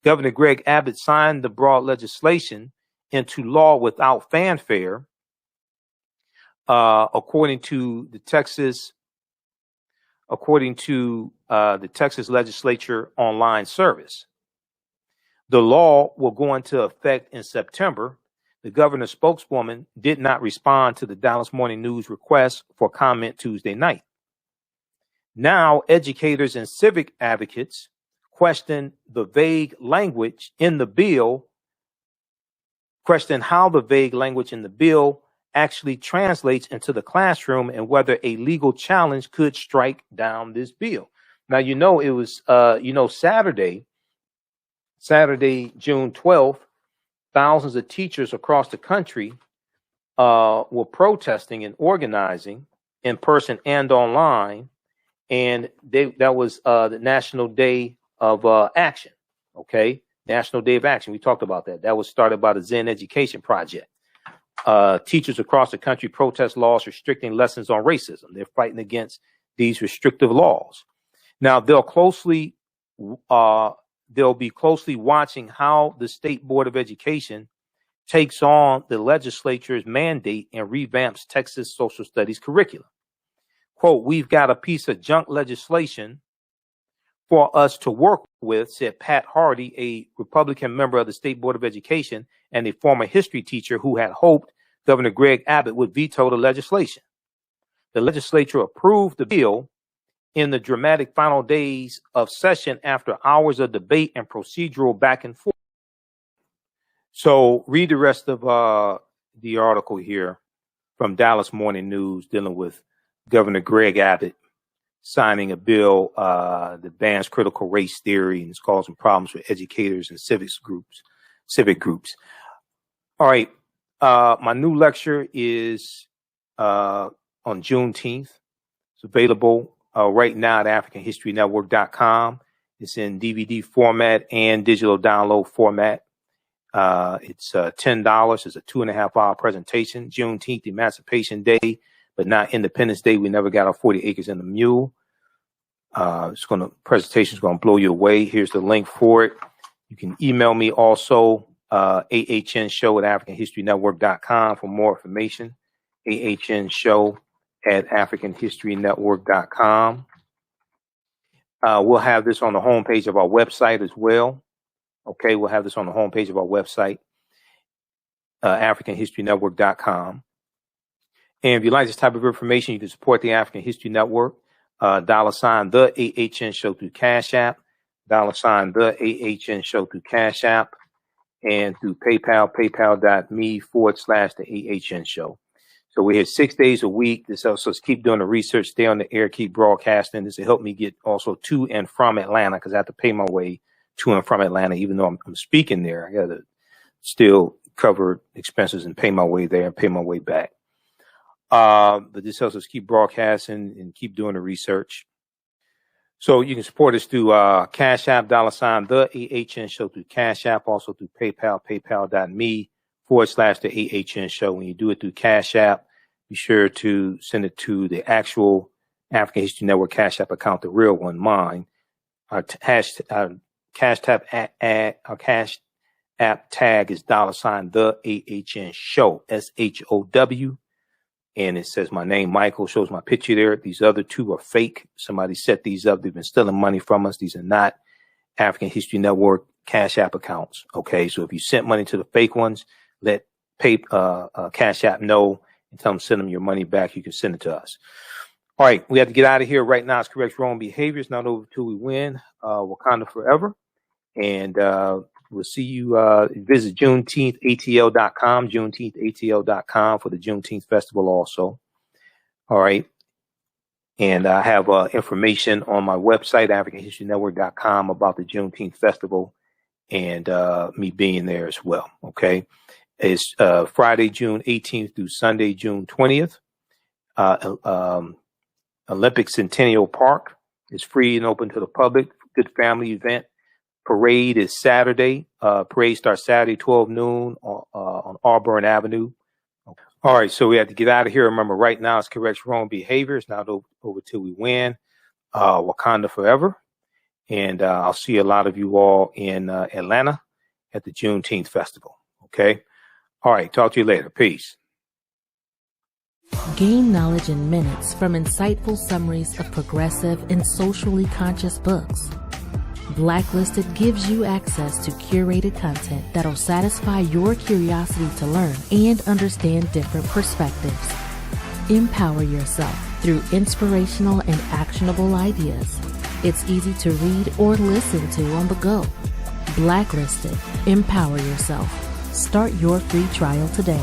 Governor Greg Abbott signed the broad legislation into law without fanfare, according to the Texas legislature online service. The law will go into effect in September. The governor's spokeswoman did not respond to the Dallas Morning News request for comment Tuesday night. Now, educators and civic advocates question the vague language in the bill, question how the vague language in the bill actually translates into the classroom and whether a legal challenge could strike down this bill. Now, it was, Saturday, June 12th, thousands of teachers across the country were protesting and organizing in person and online, and that was the National Day of Action. Okay, National Day of Action. We talked about that. That was started by the Zen Education Project. Teachers across the country protest laws restricting lessons on racism. They're fighting against these restrictive laws. Now they'll be closely watching how the State Board of Education takes on the legislature's mandate and revamps Texas social studies curriculum. Quote, "We've got a piece of junk legislation for us to work with," said Pat Hardy, a Republican member of the State Board of Education and a former history teacher who had hoped Governor Greg Abbott would veto the legislation. The legislature approved the bill in the dramatic final days of session after hours of debate and procedural back and forth. So read the rest of the article here from Dallas Morning News dealing with Governor Greg Abbott signing a bill that bans critical race theory and is causing problems for educators and civic groups. All right. My new lecture is on Juneteenth. It's available right now at AfricanHistoryNetwork.com. It's in DVD format and digital download format. It's $10. It's a 2.5-hour presentation. Juneteenth, Emancipation Day, but not Independence Day. We never got our 40 acres and a mule. Presentation's gonna blow you away. Here's the link for it. You can email me also, AHNShow@AfricanHistoryNetwork.com for more information. AHNShow@AfricanHistoryNetwork.com. We'll have this on the homepage of our website as well. Okay, we'll have this on the homepage of our website, AfricanHistoryNetwork.com. And if you like this type of information, you can support the African History Network. $ the AHN Show through Cash App, $ the AHN Show through Cash App, and through PayPal, paypal.me/the AHN Show. So we're here 6 days a week. This helps us keep doing the research, stay on the air, keep broadcasting. This will help me get also to and from Atlanta, because I have to pay my way to and from Atlanta, even though I'm speaking there. I got to still cover expenses and pay my way there and pay my way back. But this helps us keep broadcasting and keep doing the research. So you can support us through Cash App, $ the AHN Show through Cash App, also through PayPal, paypal.me/the AHN Show. When you do it through Cash App, be sure to send it to the actual African History Network Cash App account, the real one, mine. Our Cash App tag is $ the AHN Show, SHOW. And it says my name, Michael, shows my picture there. These other two are fake. Somebody set these up. They've been stealing money from us. These are not African History Network Cash App accounts. Okay, so if you sent money to the fake ones, let Cash App know and tell them send them your money back. You can send it to us. All right, we have to get out of here right now. It's correct wrong behavior. It's not over till we win. Wakanda forever. And We'll see you. Visit JuneteenthATL.com, JuneteenthATL.com for the Juneteenth Festival also. All right. And I have information on my website, AfricanHistoryNetwork.com, about the Juneteenth Festival and me being there as well. Okay. It's Friday, June 18th through Sunday, June 20th. Olympic Centennial Park is free and open to the public. Good family event. Parade is Saturday. Parade starts Saturday, 12 noon on Auburn Avenue. All right, so we have to get out of here. Remember, right now it's correct wrong behavior. It's not over till we win. Wakanda forever. And I'll see a lot of you all in Atlanta at the Juneteenth Festival. Okay? All right, talk to you later. Peace. Gain knowledge in minutes from insightful summaries of progressive and socially conscious books. Blacklisted gives you access to curated content that'll satisfy your curiosity to learn and understand different perspectives. Empower yourself through inspirational and actionable ideas. It's easy to read or listen to on the go. Blacklisted. Empower yourself. Start your free trial today.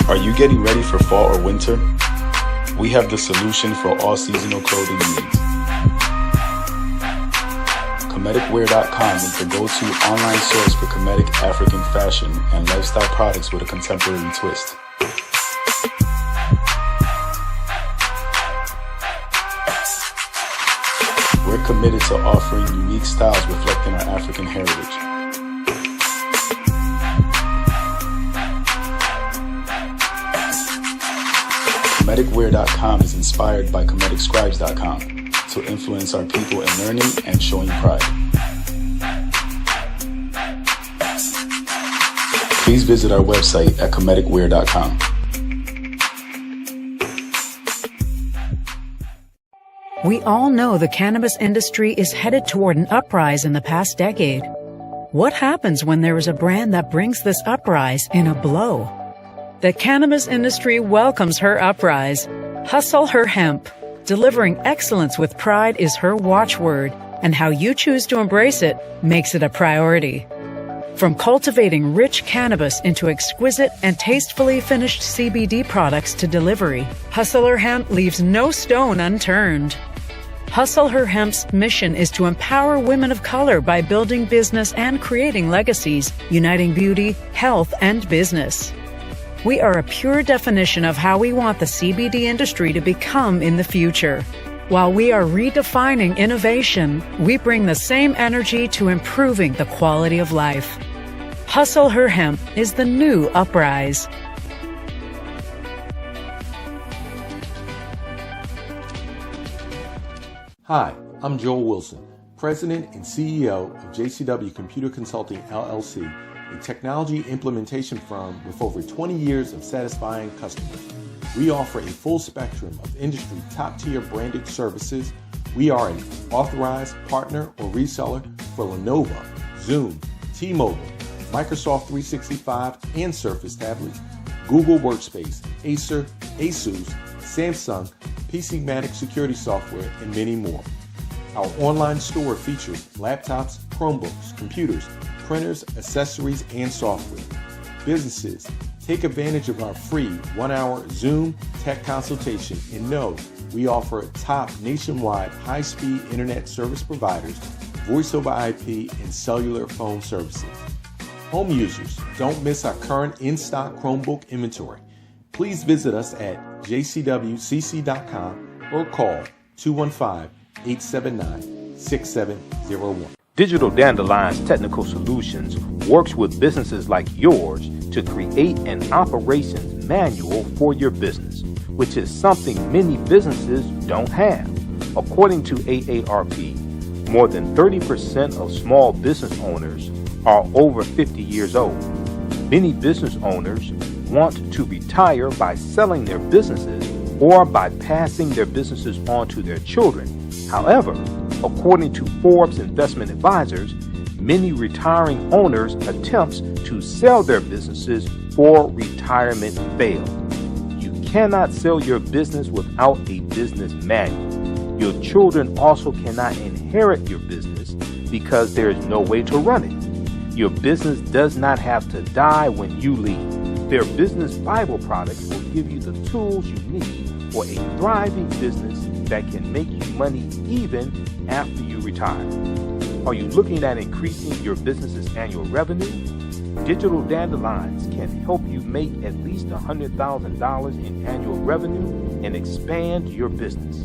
Are you getting ready for fall or winter? We have the solution for all seasonal clothing needs. Comedicwear.com is the go-to online source for Comedic African fashion and lifestyle products with a contemporary twist. We're committed to offering unique styles reflecting our African heritage. Comedicwear.com is inspired by ComedicScribes.com to influence our people in learning and showing pride. Please visit our website at ComedicWear.com. We all know the cannabis industry is headed toward an uprise in the past decade. What happens when there is a brand that brings this uprise in a blow? The cannabis industry welcomes her uprise. Hustle her hemp. Delivering excellence with pride is her watchword, and how you choose to embrace it makes it a priority. From cultivating rich cannabis into exquisite and tastefully finished CBD products to delivery, Hustle Her Hemp leaves no stone unturned. Hustle Her Hemp's mission is to empower women of color by building business and creating legacies, uniting beauty, health, and business. We are a pure definition of how we want the CBD industry to become in the future. While we are redefining innovation, we bring the same energy to improving the quality of life. Hustle Her Hemp is the new uprise. Hi, I'm Joel Wilson, President and CEO of JCW Computer Consulting LLC, a technology implementation firm with over 20 years of satisfying customers. We offer a full spectrum of industry top-tier branded services. We are an authorized partner or reseller for Lenovo, Zoom, T-Mobile, Microsoft 365 and Surface tablets, Google Workspace, Acer, Asus, Samsung, PCmatic security software, and many more. Our online store features laptops, Chromebooks, computers, printers, accessories, and software. Businesses, take advantage of our free 1-hour Zoom tech consultation and know we offer top nationwide high-speed internet service providers, voice over IP, and cellular phone services. Home users, don't miss our current in-stock Chromebook inventory. Please visit us at jcwcc.com or call 215-879-6701. Digital Dandelion's Technical Solutions works with businesses like yours to create an operations manual for your business, which is something many businesses don't have. According to AARP, more than 30% of small business owners are over 50 years old. Many business owners want to retire by selling their businesses or by passing their businesses on to their children. However, according to Forbes Investment Advisors, many retiring owners attempt to sell their businesses for retirement retirement failed. You cannot sell your business without a business manual. Your children also cannot inherit your business because there is no way to run it. Your business does not have to die when you leave. Their business Bible products will give you the tools you need for a thriving business that can make you money even after you retire. Are you looking at increasing your business's annual revenue? Digital Dandelions can help you make at least $100,000 in annual revenue and expand your business.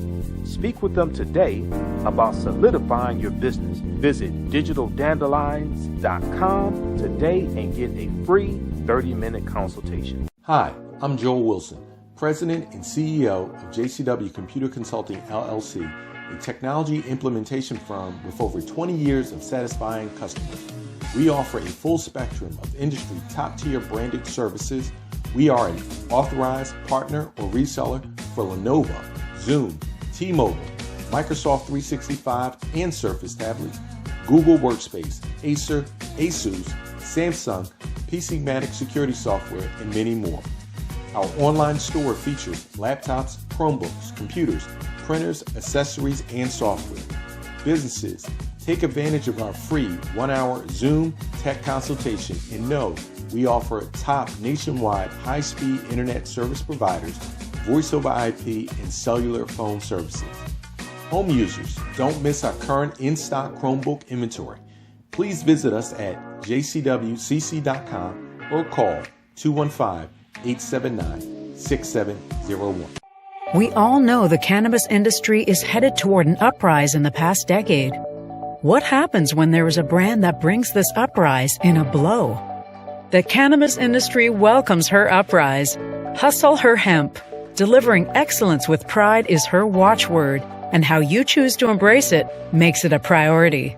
Speak with them today about solidifying your business. Visit digitaldandelions.com today and get a free 30-minute consultation. Hi, I'm Joel Wilson, President and CEO of JCW Computer Consulting, LLC, a technology implementation firm with over 20 years of satisfying customers. We offer a full spectrum of industry top-tier branded services. We are an authorized partner or reseller for Lenovo, Zoom, T-Mobile, Microsoft 365 and Surface tablets, Google Workspace, Acer, Asus, Samsung, PCmatic security software, and many more. Our online store features laptops, Chromebooks, computers, printers, accessories, and software. Businesses, take advantage of our free 1-hour Zoom tech consultation and know we offer top nationwide high-speed internet service providers, voice over IP, and cellular phone services. Home users, don't miss our current in-stock Chromebook inventory. Please visit us at jcwcc.com or call 215-879-6701. We all know the cannabis industry is headed toward an uprise in the past decade. What happens when there is a brand that brings this uprise in a blow? The cannabis industry welcomes her uprise. Hustle her hemp. Delivering excellence with pride is her watchword, and how you choose to embrace it makes it a priority.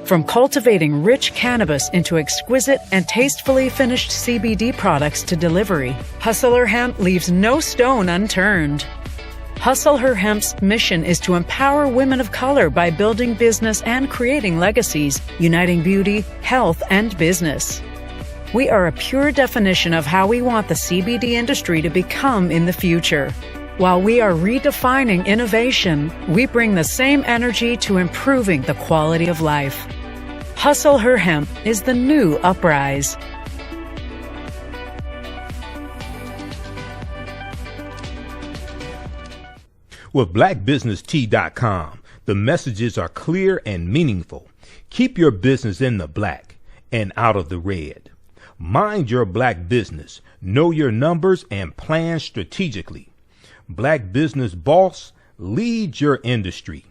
From cultivating rich cannabis into exquisite and tastefully finished CBD products to delivery, Hustle Her Hemp leaves no stone unturned. Hustle Her Hemp's mission is to empower women of color by building business and creating legacies, uniting beauty, health, and business. We are a pure definition of how we want the CBD industry to become in the future. While we are redefining innovation, we bring the same energy to improving the quality of life. Hustle Her Hemp is the new uprise. With blackbusinesstee.com, the messages are clear and meaningful. Keep your business in the black and out of the red. Mind your black business, know your numbers, and plan strategically. Black Business Boss, lead your industry.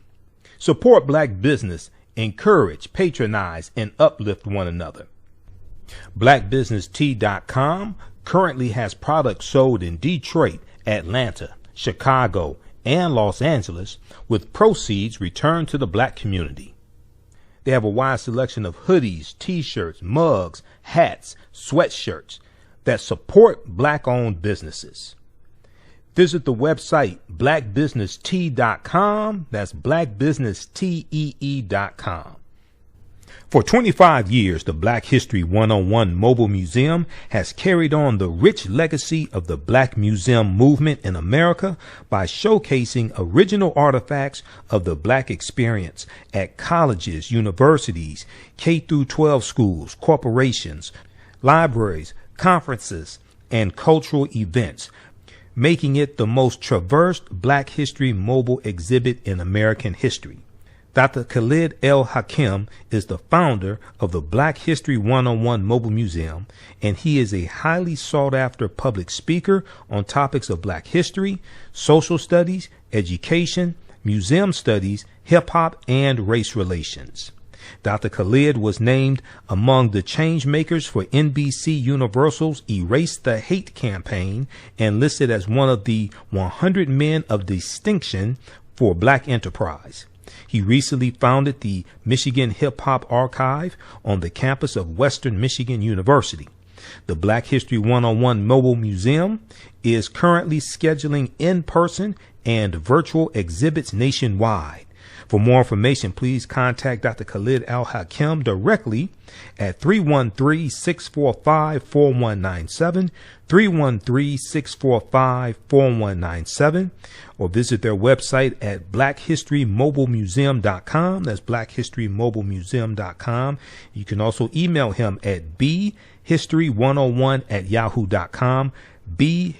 Support black business, encourage, patronize, and uplift one another. blackbusinesstee.com currently has products sold in Detroit, Atlanta, Chicago, and Los Angeles, with proceeds returned to the black community. They have a wide selection of hoodies, t-shirts, mugs, hats, sweatshirts that support black-owned businesses. Visit the website blackbusinesstee.com. That's blackbusinesstee.com. For 25 years, the Black History 101 Mobile Museum has carried on the rich legacy of the Black Museum movement in America by showcasing original artifacts of the Black experience at colleges, universities, K-12 schools, corporations, libraries, conferences, and cultural events, making it the most traversed Black History mobile exhibit in American history. Dr. Khalid El Hakim is the founder of the Black History 101 Mobile Museum, and he is a highly sought-after public speaker on topics of Black history, social studies, education, museum studies, hip-hop, and race relations. Dr. Khalid was named among the change makers for NBC Universal's Erase the Hate campaign and listed as one of the 100 men of distinction for Black enterprise. He recently founded the Michigan Hip Hop Archive on the campus of Western Michigan University. The Black History 101 Mobile Museum is currently scheduling in-person and virtual exhibits nationwide. For more information, please contact Dr. Khalid Al-Hakim directly at 313-645-4197, 313-645-4197, or visit their website at blackhistorymobilemuseum.com. That's blackhistorymobilemuseum.com. You can also email him at bhistory101@yahoo.com,